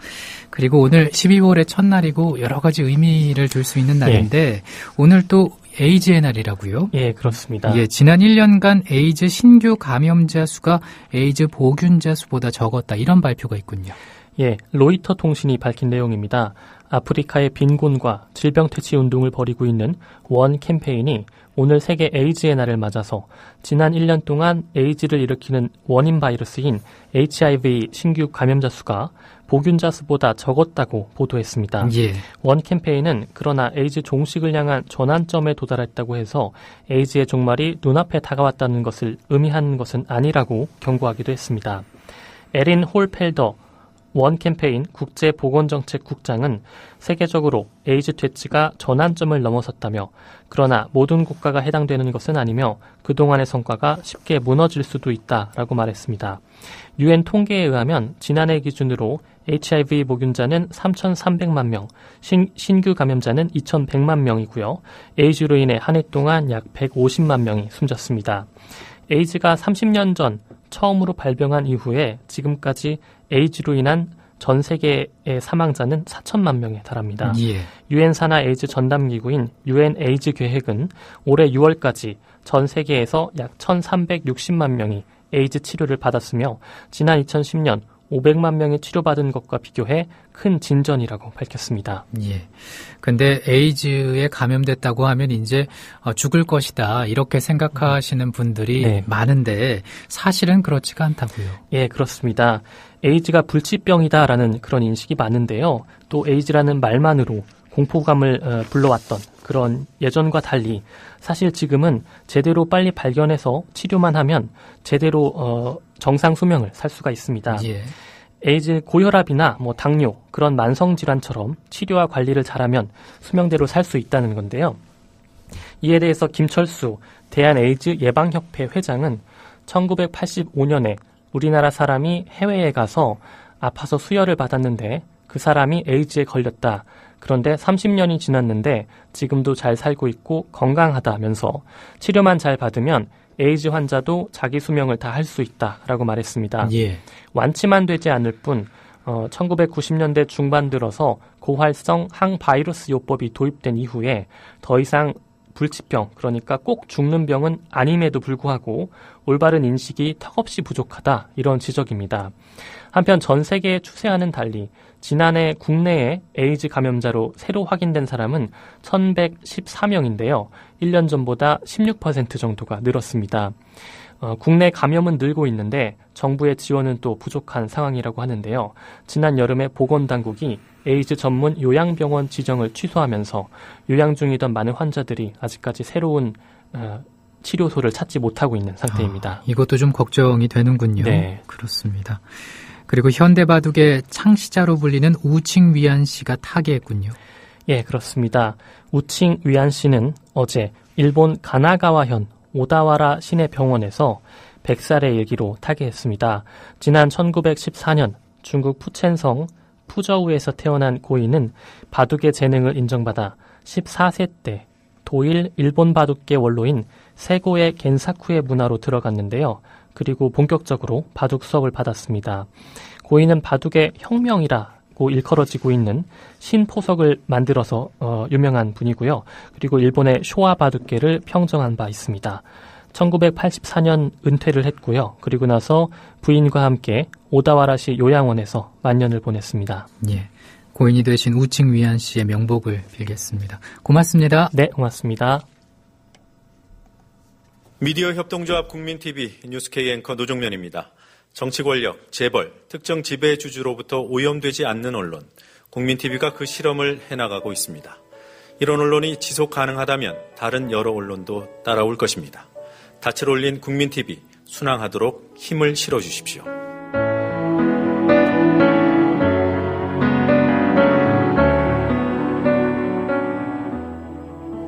[SPEAKER 2] 그리고 오늘 12월의 첫날이고 여러 가지 의미를 둘 수 있는 날인데 오늘 또 에이즈의 날이라고요?
[SPEAKER 10] 예, 그렇습니다.
[SPEAKER 2] 지난 1년간 에이즈 신규 감염자 수가 에이즈 보균자 수보다 적었다. 이런 발표가 있군요.
[SPEAKER 10] 로이터 통신이 밝힌 내용입니다. 아프리카의 빈곤과 질병 퇴치 운동을 벌이고 있는 원 캠페인이 오늘 세계 에이즈의 날을 맞아서 지난 1년 동안 에이즈를 일으키는 원인 바이러스인 HIV 신규 감염자 수가 보균자 수보다 적었다고 보도했습니다.
[SPEAKER 2] 예.
[SPEAKER 10] 원 캠페인은 그러나 에이즈 종식을 향한 전환점에 도달했다고 해서 에이즈의 종말이 눈앞에 다가왔다는 것을 의미하는 것은 아니라고 경고하기도 했습니다. 에린 홀펠더 원 캠페인 국제보건정책국장은 세계적으로 에이즈 퇴치가 전환점을 넘어섰다며 그러나 모든 국가가 해당되는 것은 아니며 그동안의 성과가 쉽게 무너질 수도 있다라고 말했습니다. UN 통계에 의하면 지난해 기준으로 HIV 보균자는 3,300만 명, 신규 감염자는 2,100만 명이고요. 에이즈로 인해 한 해 동안 약 150만 명이 숨졌습니다. 에이즈가 30년 전 처음으로 발병한 이후에 지금까지 에이즈로 인한 전 세계의 사망자는 4천만 명에 달합니다. 유엔 산하 에이즈 전담기구인 유엔 에이즈 계획은 올해 6월까지 전 세계에서 약 1,360만 명이 에이즈 치료를 받았으며 지난 2010년 500만 명이 치료받은 것과 비교해 큰 진전이라고 밝혔습니다.
[SPEAKER 2] 예. 근데 에이즈에 감염됐다고 하면 이제 죽을 것이다 이렇게 생각하시는 분들이 많은데 사실은 그렇지가 않다고요.
[SPEAKER 10] 예, 그렇습니다. 에이즈가 불치병이다라는 그런 인식이 많은데요. 또 에이즈라는 말만으로 공포감을 불러왔던 그런 예전과 달리 사실 지금은 제대로 빨리 발견해서 치료만 하면 제대로 정상 수명을 살 수가 있습니다.
[SPEAKER 2] 예.
[SPEAKER 10] 에이즈 고혈압이나 당뇨 그런 만성 질환처럼 치료와 관리를 잘하면 수명대로 살 수 있다는 건데요. 이에 대해서 김철수 대한에이즈 예방협회 회장은 1985년에 우리나라 사람이 해외에 가서 아파서 수혈을 받았는데 그 사람이 에이즈에 걸렸다. 그런데 30년이 지났는데 지금도 잘 살고 있고 건강하다면서 치료만 잘 받으면 에이즈 환자도 자기 수명을 다 할 수 있다라고 말했습니다.
[SPEAKER 2] 예.
[SPEAKER 10] 완치만 되지 않을 뿐 1990년대 중반 들어서 고활성 항바이러스 요법이 도입된 이후에 더 이상 불치병, 그러니까 꼭 죽는 병은 아님에도 불구하고 올바른 인식이 턱없이 부족하다 이런 지적입니다. 한편 전 세계의 추세와는 달리 지난해 국내에 에이즈 감염자로 새로 확인된 사람은 1,114명인데요. 1년 전보다 16% 정도가 늘었습니다. 국내 감염은 늘고 있는데 정부의 지원은 또 부족한 상황이라고 하는데요. 지난 여름에 보건당국이 에이즈 전문 요양병원 지정을 취소하면서 요양 중이던 많은 환자들이 아직까지 새로운 치료소를 찾지 못하고 있는 상태입니다.
[SPEAKER 2] 이것도 좀 걱정이 되는군요.
[SPEAKER 10] 네.
[SPEAKER 2] 그렇습니다. 그리고 현대바둑의 창시자로 불리는 우칭 위안 씨가 타계했군요.
[SPEAKER 10] 예, 그렇습니다. 우칭 위안 씨는 어제 일본 가나가와현 오다와라 시내 병원에서 100살의 일기로 타계했습니다. 지난 1914년 중국 푸첸성 푸저우에서 태어난 고인은 바둑의 재능을 인정받아 14세 때 도일 일본 바둑계 원로인 세고의 겐사쿠의 문화로 들어갔는데요. 그리고 본격적으로 바둑 수업을 받았습니다. 고인은 바둑의 혁명이라고 일컬어지고 있는 신포석을 만들어서 유명한 분이고요. 그리고 일본의 쇼와 바둑계를 평정한 바 있습니다. 1984년 은퇴를 했고요. 그리고 나서 부인과 함께 오다와라시 요양원에서 만년을 보냈습니다.
[SPEAKER 2] 예, 고인이 되신 우칭 위안 씨의 명복을 빌겠습니다. 고맙습니다.
[SPEAKER 10] 네, 고맙습니다.
[SPEAKER 4] 미디어 협동조합 국민TV 뉴스K 앵커 노종면입니다. 정치 권력, 재벌, 특정 지배주주로부터 오염되지 않는 언론, 국민TV가 그 실험을 해나가고 있습니다. 이런 언론이 지속 가능하다면 다른 여러 언론도 따라올 것입니다. 닻을 올린 국민TV, 순항하도록 힘을 실어주십시오.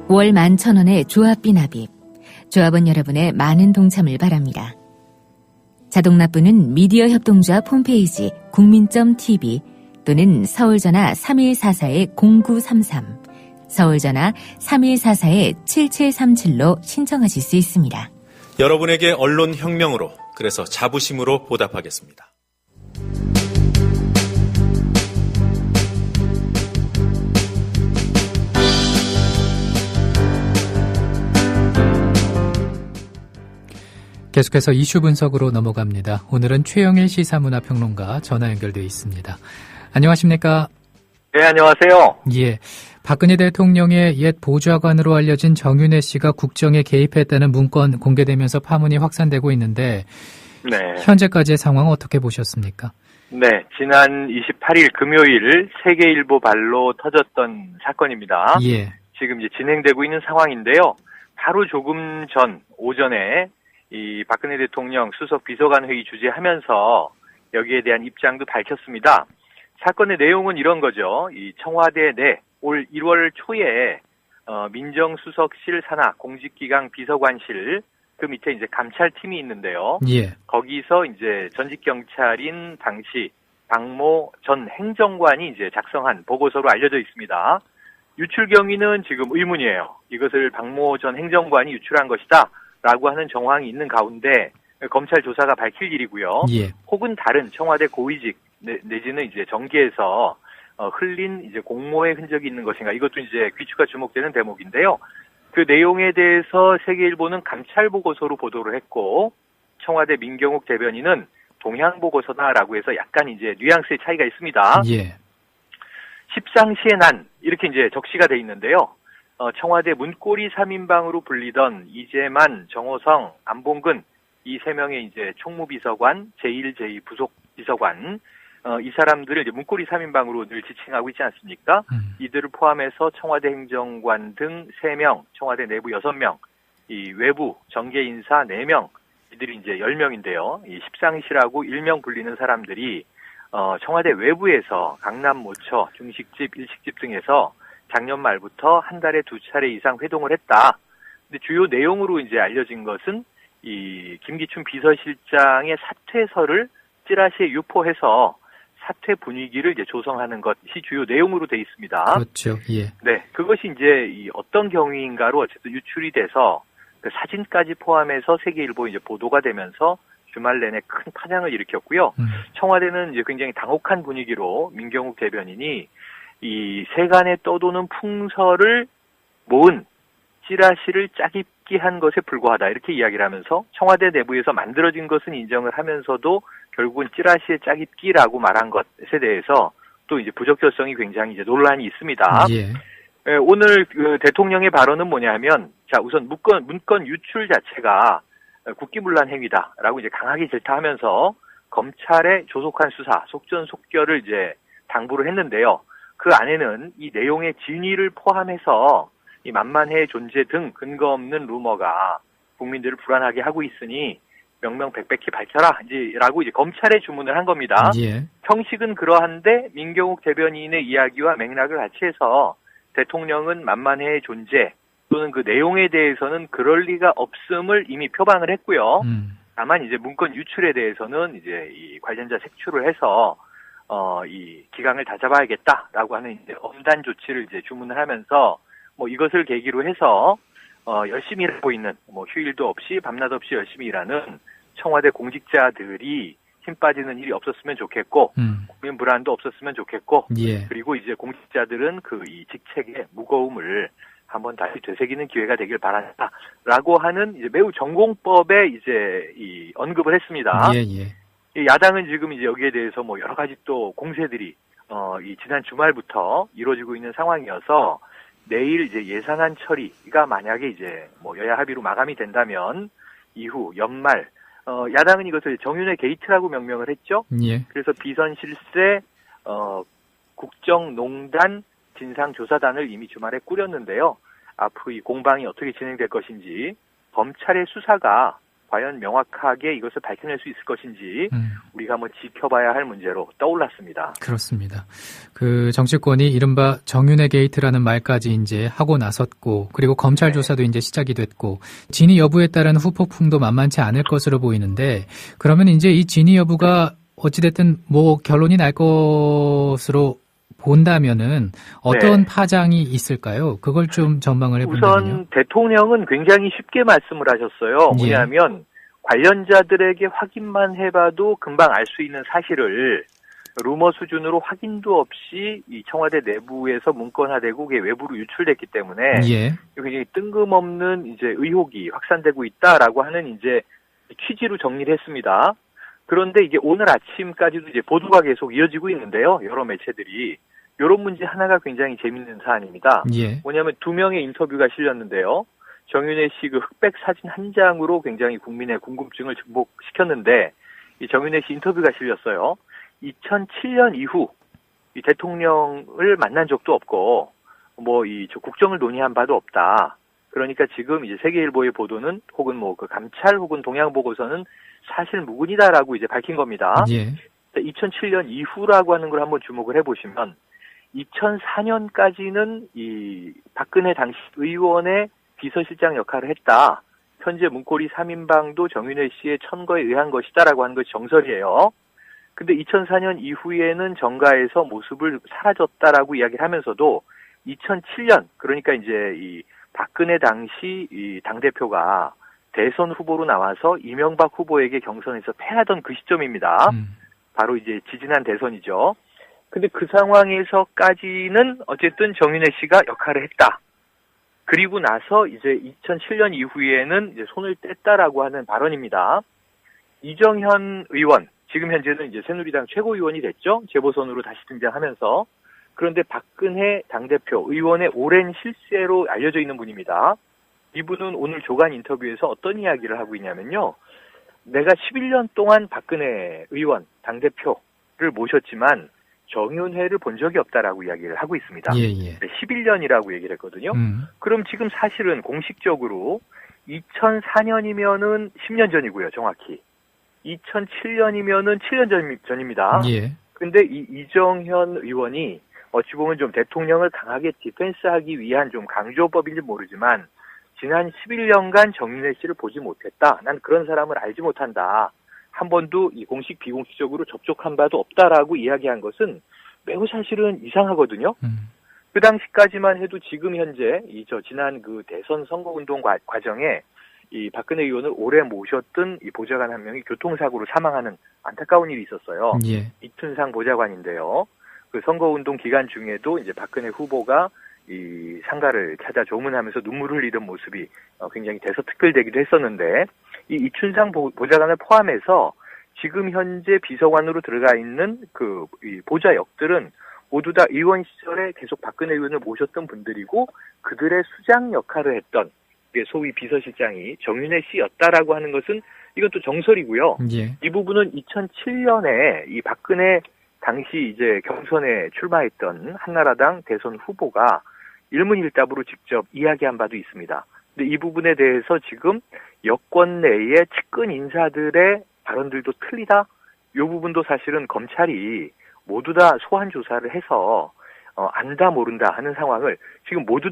[SPEAKER 8] 월 11,000원의 조합비 납입. 조합원 여러분의 많은 동참을 바랍니다. 자동납부는 미디어 협동조합 홈페이지 국민.tv 또는 서울전화 3144-0933, 서울전화 3144-7737로 신청하실 수 있습니다.
[SPEAKER 4] 여러분에게 언론 혁명으로, 그래서 자부심으로 보답하겠습니다.
[SPEAKER 2] 계속해서 이슈 분석으로 넘어갑니다. 오늘은 최영일 시사문화평론가 전화 연결되어 있습니다. 안녕하십니까?
[SPEAKER 11] 네, 안녕하세요.
[SPEAKER 2] 예. 박근혜 대통령의 옛 보좌관으로 알려진 정윤회 씨가 국정에 개입했다는 문건 공개되면서 파문이 확산되고 있는데
[SPEAKER 11] 네.
[SPEAKER 2] 현재까지의 상황 어떻게 보셨습니까?
[SPEAKER 11] 네, 지난 28일 금요일 세계일보 발로 터졌던 사건입니다.
[SPEAKER 2] 예.
[SPEAKER 11] 지금 이제 진행되고 있는 상황인데요. 바로 조금 전 오전에 이 박근혜 대통령 수석 비서관 회의 주재하면서 여기에 대한 입장도 밝혔습니다. 사건의 내용은 이런 거죠. 이 청와대 내 올 1월 초에 민정수석실 산하 공직기강 비서관실 그 밑에 이제 감찰팀이 있는데요.
[SPEAKER 2] 예.
[SPEAKER 11] 거기서 이제 전직 경찰인 당시 박모 전 행정관이 이제 작성한 보고서로 알려져 있습니다. 유출 경위는 지금 의문이에요. 이것을 박모 전 행정관이 유출한 것이다라고 하는 정황이 있는 가운데 검찰 조사가 밝힐 일이고요.
[SPEAKER 2] 예.
[SPEAKER 11] 혹은 다른 청와대 고위직 내지는 이제 정계에서 흘린 이제 공모의 흔적이 있는 것인가, 이것도 이제 귀추가 주목되는 대목인데요. 그 내용에 대해서 세계일보는 감찰 보고서로 보도를 했고, 청와대 민경욱 대변인은 동향 보고서다라고 해서 약간 이제 뉘앙스의 차이가 있습니다.
[SPEAKER 2] 예.
[SPEAKER 11] 십상시의 난, 이렇게 이제 적시가 돼 있는데요. 청와대 문고리 3인방으로 불리던 이재만, 정호성, 안봉근 이 세 명의 이제 총무비서관, 제1, 제2 부속 비서관, 이 사람들을 이제 문고리 3인방으로 늘 지칭하고 있지 않습니까? 이들을 포함해서 청와대 행정관 등 3명, 청와대 내부 6명, 이 외부 정계 인사 4명, 이들이 이제 10명인데요. 이 십상시라고 일명 불리는 사람들이 청와대 외부에서 강남 모처, 중식집, 일식집 등에서 작년 말부터 한 달에 2차례 이상 회동을 했다. 근데 주요 내용으로 이제 알려진 것은 이 김기춘 비서실장의 사퇴서를 찌라시에 유포해서 사퇴 분위기를 이제 조성하는 것이 주요 내용으로 돼 있습니다.
[SPEAKER 2] 그렇죠. 예.
[SPEAKER 11] 네, 그것이 이제 이 어떤 경위인가로 어쨌든 유출이 돼서 그 사진까지 포함해서 세계일보 이제 보도가 되면서 주말 내내 큰 파장을 일으켰고요. 청와대는 이제 굉장히 당혹한 분위기로 민경욱 대변인이 이 세간에 떠도는 풍설을 모은 찌라시를 짜깁기 한 것에 불과하다, 이렇게 이야기를 하면서 청와대 내부에서 만들어진 것은 인정을 하면서도 결국은 찌라시의 짜깁기라고 말한 것에 대해서 또 이제 부적절성이 굉장히 이제 논란이 있습니다.
[SPEAKER 2] 예.
[SPEAKER 11] 오늘 그 대통령의 발언은 뭐냐면, 자, 우선 문건 유출 자체가 국기문란 행위다라고 이제 강하게 질타하면서 검찰의 조속한 수사, 속전속결을 이제 당부를 했는데요. 그 안에는 이 내용의 진위를 포함해서 이 만만해의 존재 등 근거 없는 루머가 국민들을 불안하게 하고 있으니 명명백백히 밝혀라, 라고 이제 검찰에 주문을 한 겁니다.
[SPEAKER 2] 예.
[SPEAKER 11] 형식은 그러한데 민경욱 대변인의 이야기와 맥락을 같이 해서 대통령은 만만해의 존재 또는 그 내용에 대해서는 그럴 리가 없음을 이미 표방을 했고요. 다만 이제 문건 유출에 대해서는 이제 이 관련자 색출을 해서 이 기강을 다잡아야겠다라고 하는 이제 엄단 조치를 이제 주문을 하면서 뭐 이것을 계기로 해서 열심히 일하고 있는, 뭐 휴일도 없이 밤낮 없이 열심히 일하는 청와대 공직자들이 힘 빠지는 일이 없었으면 좋겠고, 국민 불안도 없었으면 좋겠고,
[SPEAKER 2] 예.
[SPEAKER 11] 그리고 이제 공직자들은 그 이 직책의 무거움을 한번 다시 되새기는 기회가 되길 바란다라고 하는 이제 매우 전공법에 이제 이 언급을 했습니다.
[SPEAKER 2] 예, 예.
[SPEAKER 11] 야당은 지금 이제 여기에 대해서 뭐 여러 가지 또 공세들이 이 지난 주말부터 이루어지고 있는 상황이어서 내일 이제 예산안 처리가 만약에 이제 뭐 여야 합의로 마감이 된다면 이후 연말 야당은 이것을 정윤회 게이트라고 명명을 했죠.
[SPEAKER 2] 예.
[SPEAKER 11] 그래서 비선실세 국정농단 진상조사단을 이미 주말에 꾸렸는데요. 앞으로 이 공방이 어떻게 진행될 것인지, 검찰의 수사가 과연 명확하게 이것을 밝혀낼 수 있을 것인지 우리가 한번 지켜봐야 할 문제로 떠올랐습니다.
[SPEAKER 2] 그렇습니다. 그 정치권이 이른바 정윤회 게이트라는 말까지 이제 하고 나섰고, 그리고 검찰 조사도 이제 시작이 됐고, 진위 여부에 따른 후폭풍도 만만치 않을 것으로 보이는데, 그러면 이제 이 진위 여부가 어찌됐든 뭐 결론이 날 것으로 본다면은 어떤 파장이 있을까요? 그걸 좀 전망을 해본다면요.
[SPEAKER 11] 우선 대통령은 굉장히 쉽게 말씀을 하셨어요. 뭐냐면 관련자들에게 확인만 해봐도 금방 알 수 있는 사실을 루머 수준으로 확인도 없이 이 청와대 내부에서 문건화되고 그게 외부로 유출됐기 때문에 굉장히 뜬금없는 이제 의혹이 확산되고 있다라고 하는 이제 취지로 정리를 했습니다. 그런데 이게 오늘 아침까지도 이제 보도가 계속 이어지고 있는데요. 여러 매체들이 이런 문제 하나가 굉장히 재밌는 사안입니다.
[SPEAKER 2] 예.
[SPEAKER 11] 뭐냐면 2명의 인터뷰가 실렸는데요. 정윤회 씨 그 흑백 사진 한 장으로 굉장히 국민의 궁금증을 증폭시켰는데 이 정윤회 씨 인터뷰가 실렸어요. 2007년 이후 이 대통령을 만난 적도 없고 저 국정을 논의한 바도 없다. 그러니까 지금 이제 세계일보의 보도는 혹은 그 감찰 혹은 동향 보고서는 사실 무근이다라고 이제 밝힌 겁니다.
[SPEAKER 2] 예.
[SPEAKER 11] 2007년 이후라고 하는 걸 한번 주목을 해보시면 2004년까지는 이 박근혜 당시 의원의 비서실장 역할을 했다. 현재 문고리 3인방도 정윤회 씨의 천거에 의한 것이다라고 하는 것이 정설이에요. 근데 2004년 이후에는 정가에서 모습을 사라졌다라고 이야기를 하면서도 2007년 그러니까 이제 이 박근혜 당시 이 당대표가 대선 후보로 나와서 이명박 후보에게 경선에서 패하던 그 시점입니다. 바로 이제 지지난 대선이죠. 근데 그 상황에서까지는 어쨌든 정윤회 씨가 역할을 했다. 그리고 나서 이제 2007년 이후에는 이제 손을 뗐다라고 하는 발언입니다. 이정현 의원, 지금 현재는 이제 새누리당 최고위원이 됐죠. 재보선으로 다시 등장하면서. 그런데 박근혜 당대표 의원의 오랜 실세로 알려져 있는 분입니다. 이분은 오늘 조간 인터뷰에서 어떤 이야기를 하고 있냐면요. 내가 11년 동안 박근혜 의원 당대표를 모셨지만 정윤회를 본 적이 없다라고 이야기를 하고 있습니다.
[SPEAKER 2] 예, 예.
[SPEAKER 11] 11년이라고 얘기를 했거든요. 그럼 지금 사실은 공식적으로 2004년이면은 10년 전이고요, 정확히. 2007년이면은 7년 전입니다.
[SPEAKER 2] 예.
[SPEAKER 11] 근데 이정현 의원이 어찌 보면 좀 대통령을 강하게 디펜스하기 위한 좀 강조법인지 모르지만 지난 11년간 정윤회 씨를 보지 못했다. 난 그런 사람을 알지 못한다. 한 번도 이 공식 비공식적으로 접촉한 바도 없다라고 이야기한 것은 매우 사실은 이상하거든요. 그 당시까지만 해도 지금 현재 지난 그 대선 선거운동 과정에 이 박근혜 의원을 오래 모셨던 이 보좌관 한 명이 교통사고로 사망하는 안타까운 일이 있었어요.
[SPEAKER 2] 예.
[SPEAKER 11] 이춘상 보좌관인데요. 그 선거운동 기간 중에도 이제 박근혜 후보가 이 상가를 찾아 조문하면서 눈물을 흘리던 모습이 굉장히 대서특필되기도 했었는데 이 이춘상 보좌관을 포함해서 지금 현재 비서관으로 들어가 있는 이 보좌역들은 모두 다 의원 시절에 계속 박근혜 의원을 모셨던 분들이고 그들의 수장 역할을 했던 소위 비서실장이 정윤회 씨였다라고 하는 것은 이것도 정설이고요.
[SPEAKER 2] 예.
[SPEAKER 11] 이 부분은 2007년에 이 박근혜 당시 이제 경선에 출마했던 한나라당 대선 후보가 일문일답으로 직접 이야기한 바도 있습니다. 근데 이 부분에 대해서 지금 여권 내의 측근 인사들의 발언들도 틀리다? 이 부분도 사실은 검찰이 모두 다 소환 조사를 해서 안다 모른다 하는 상황을 지금 모두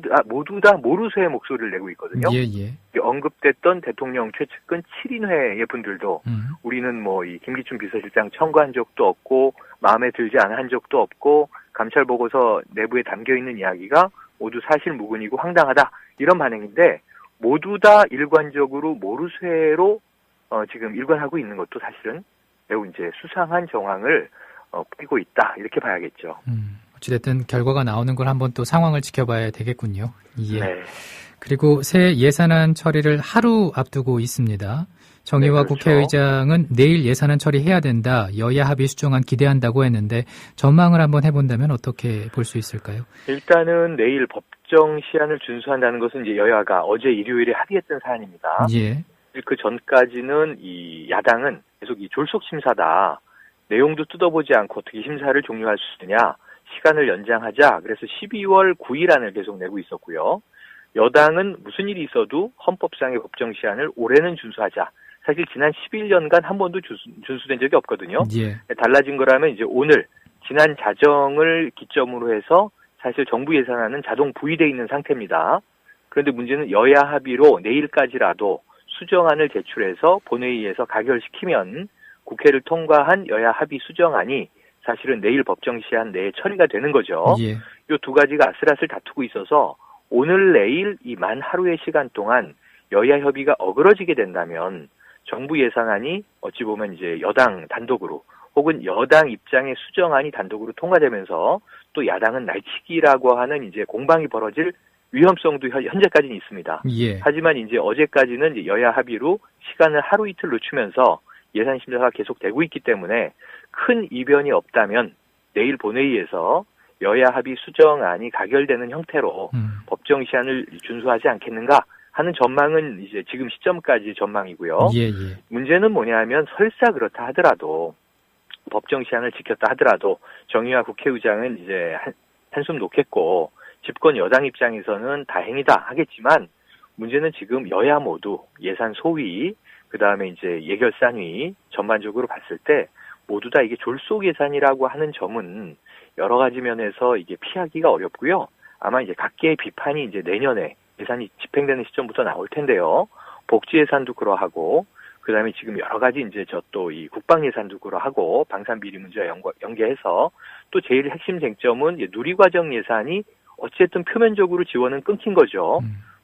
[SPEAKER 11] 다 모르쇠의 목소리를 내고 있거든요.
[SPEAKER 2] 예, 예.
[SPEAKER 11] 언급됐던 대통령 최측근 7인회의 분들도 우리는 이 김기춘 비서실장 청구한 적도 없고 마음에 들지 않아 한 적도 없고 감찰 보고서 내부에 담겨 있는 이야기가 모두 사실 무근이고 황당하다 이런 반응인데 모두 다 일관적으로 모르쇠로 지금 일관하고 있는 것도 사실은 매우 이제 수상한 정황을 띠고 있다 이렇게 봐야겠죠.
[SPEAKER 2] 어찌됐든 결과가 나오는 걸 한번 또 상황을 지켜봐야 되겠군요. 예.
[SPEAKER 11] 네.
[SPEAKER 2] 그리고 새 예산안 처리를 하루 앞두고 있습니다. 정의화
[SPEAKER 11] 네, 그렇죠.
[SPEAKER 2] 국회의장은 내일 예산안 처리해야 된다. 여야 합의 수정안 기대한다고 했는데 전망을 한번 해본다면 어떻게 볼 수 있을까요?
[SPEAKER 11] 일단은 내일 법정 시한을 준수한다는 것은 이제 여야가 어제 일요일에 합의했던 사안입니다.
[SPEAKER 2] 예.
[SPEAKER 11] 그 전까지는 이 야당은 계속 이 졸속 심사다. 내용도 뜯어보지 않고 어떻게 심사를 종료할 수 있느냐. 시간을 연장하자. 그래서 12월 9일안을 계속 내고 있었고요. 여당은 무슨 일이 있어도 헌법상의 법정 시한을 올해는 준수하자. 사실 지난 11년간 한 번도 준수된 적이 없거든요.
[SPEAKER 2] 예.
[SPEAKER 11] 달라진 거라면 이제 오늘 지난 자정을 기점으로 해서 사실 정부 예산안은 자동 부의되어 있는 상태입니다. 그런데 문제는 여야 합의로 내일까지라도 수정안을 제출해서 본회의에서 가결시키면 국회를 통과한 여야 합의 수정안이 사실은 내일 법정 시한 내에 처리가 되는 거죠.
[SPEAKER 2] 예.
[SPEAKER 11] 이 두 가지가 아슬아슬 다투고 있어서 오늘 내일 이 만 하루의 시간 동안 여야 협의가 어그러지게 된다면 정부 예산안이 어찌 보면 이제 여당 단독으로 혹은 여당 입장의 수정안이 단독으로 통과되면서 또 야당은 날치기라고 하는 이제 공방이 벌어질 위험성도 현재까지는 있습니다.
[SPEAKER 2] 예.
[SPEAKER 11] 하지만 이제 어제까지는 이제 여야 합의로 시간을 하루 이틀 늦추면서 예산 심사가 계속되고 있기 때문에 큰 이변이 없다면 내일 본회의에서 여야 합의 수정안이 가결되는 형태로 법정 시한을 준수하지 않겠는가 하는 전망은 이제 지금 시점까지 전망이고요.
[SPEAKER 2] 예.
[SPEAKER 11] 문제는 뭐냐면 설사 그렇다 하더라도 법정 시한을 지켰다 하더라도 정의화 국회의장은 이제 한숨 놓겠고 집권 여당 입장에서는 다행이다 하겠지만 문제는 지금 여야 모두 예산 소위 그다음에 이제 예결산위 전반적으로 봤을 때 모두 다 이게 졸속 예산이라고 하는 점은 여러 가지 면에서 이게 피하기가 어렵고요. 아마 이제 각계의 비판이 이제 내년에 예산이 집행되는 시점부터 나올 텐데요. 복지 예산도 그러하고 그다음에 지금 여러 가지 이제 저 또 이 국방 예산도 그러하고 방산 비리 문제와 연계해서 또 제일 핵심 쟁점은 누리과정 예산이 어쨌든 표면적으로 지원은 끊긴 거죠.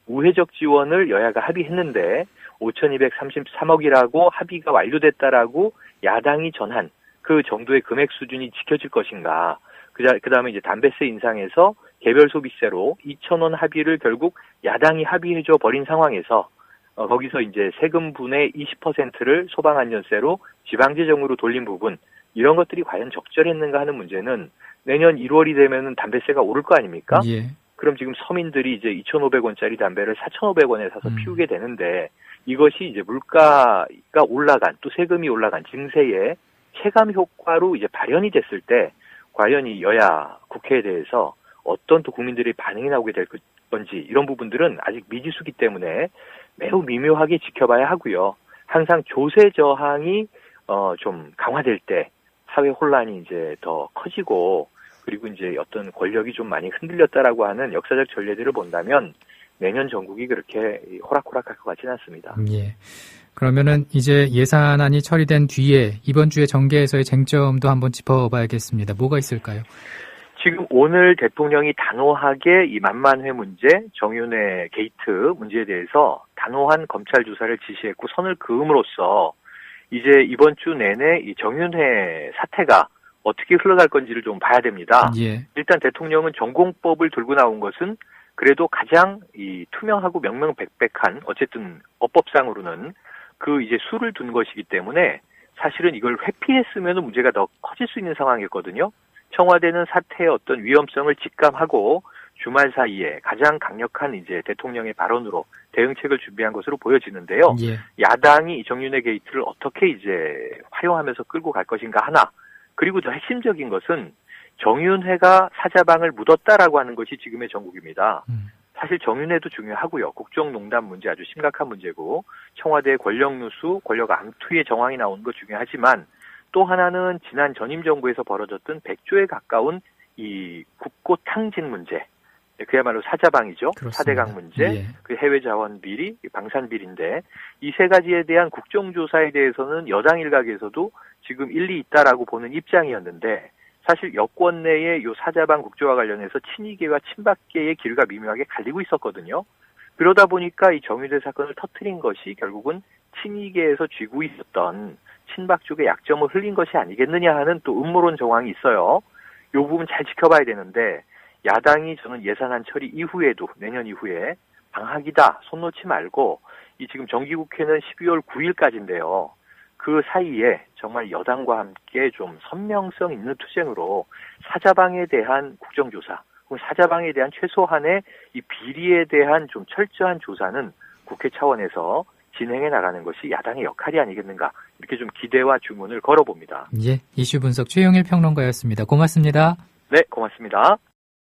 [SPEAKER 11] 우회적 지원을 여야가 합의했는데 5,233억이라고 합의가 완료됐다라고 야당이 전한 그 정도의 금액 수준이 지켜질 것인가. 그다음에 이제 담배세 인상에서 개별 소비세로 2,000원 합의를 결국 야당이 합의해줘 버린 상황에서 거기서 이제 세금분의 20%를 소방안전세로 지방재정으로 돌린 부분 이런 것들이 과연 적절했는가 하는 문제는 내년 1월이 되면은 담배세가 오를 거 아닙니까?
[SPEAKER 2] 예.
[SPEAKER 11] 그럼 지금 서민들이 이제 2,500원짜리 담배를 4,500원에 사서 피우게 되는데 이것이 이제 물가가 올라간 또 세금이 올라간 증세의 체감 효과로 이제 발현이 됐을 때 과연 이 여야 국회에 대해서 어떤 또 국민들의 반응이 나오게 될 건지 이런 부분들은 아직 미지수기 때문에 매우 미묘하게 지켜봐야 하고요. 항상 조세 저항이 좀 강화될 때 사회 혼란이 이제 더 커지고 그리고 이제 어떤 권력이 좀 많이 흔들렸다라고 하는 역사적 전례들을 본다면 내년 전국이 그렇게 호락호락할 것 같지는 않습니다.
[SPEAKER 2] 예. 그러면은 이제 예산안이 처리된 뒤에 이번 주에 정계에서의 쟁점도 한번 짚어봐야겠습니다. 뭐가 있을까요?
[SPEAKER 11] 지금 오늘 대통령이 단호하게 이 만만회 문제, 정윤회 게이트 문제에 대해서 단호한 검찰 조사를 지시했고 선을 그음으로써 이제 이번 주 내내 이 정윤회 사태가 어떻게 흘러갈 건지를 좀 봐야 됩니다.
[SPEAKER 2] 예.
[SPEAKER 11] 일단 대통령은 전공법을 들고 나온 것은 그래도 가장 이 투명하고 명명백백한 어쨌든 업법상으로는 그 이제 수를 둔 것이기 때문에 사실은 이걸 회피했으면 문제가 더 커질 수 있는 상황이었거든요. 청와대는 사태의 어떤 위험성을 직감하고 주말 사이에 가장 강력한 이제 대통령의 발언으로 대응책을 준비한 것으로 보여지는데요.
[SPEAKER 2] 예.
[SPEAKER 11] 야당이 정윤회 게이트를 어떻게 이제 활용하면서 끌고 갈 것인가 하나. 그리고 더 핵심적인 것은 정윤회가 사자방을 묻었다라고 하는 것이 지금의 전국입니다. 사실 정윤회도 중요하고요. 국정농단 문제 아주 심각한 문제고 청와대의 권력 누수, 권력 암투의 정황이 나오는 거 중요하지만 또 하나는 지난 전임 정부에서 벌어졌던 100조에 가까운 이 국고 탕진 문제. 그야말로 사자방이죠.
[SPEAKER 2] 그렇습니다.
[SPEAKER 11] 4대강 문제,
[SPEAKER 2] 예.
[SPEAKER 11] 그 해외 자원 비리, 방산 비리인데 이 세 가지에 대한 국정조사에 대해서는 여당 일각에서도 지금 일리 있다라고 보는 입장이었는데 사실 여권 내에 요 사자방 국조와 관련해서 친이계와 친박계의 길가 미묘하게 갈리고 있었거든요. 그러다 보니까 이 정윤회 사건을 터뜨린 것이 결국은 친이계에서 쥐고 있었던 친박 쪽의 약점을 흘린 것이 아니겠느냐 하는 또 음모론 정황이 있어요. 이 부분 잘 지켜봐야 되는데 야당이 저는 예산안 처리 이후에도 내년 이후에 방학이다 손 놓지 말고 이 지금 정기국회는 12월 9일까지인데요. 그 사이에 정말 여당과 함께 좀 선명성 있는 투쟁으로 사자방에 대한 국정조사, 혹은 사자방에 대한 최소한의 이 비리에 대한 좀 철저한 조사는 국회 차원에서 진행해 나가는 것이 야당의 역할이 아니겠는가 이렇게 좀 기대와 주문을 걸어봅니다.
[SPEAKER 2] 예, 이슈 분석 최영일 평론가였습니다. 고맙습니다.
[SPEAKER 11] 네, 고맙습니다.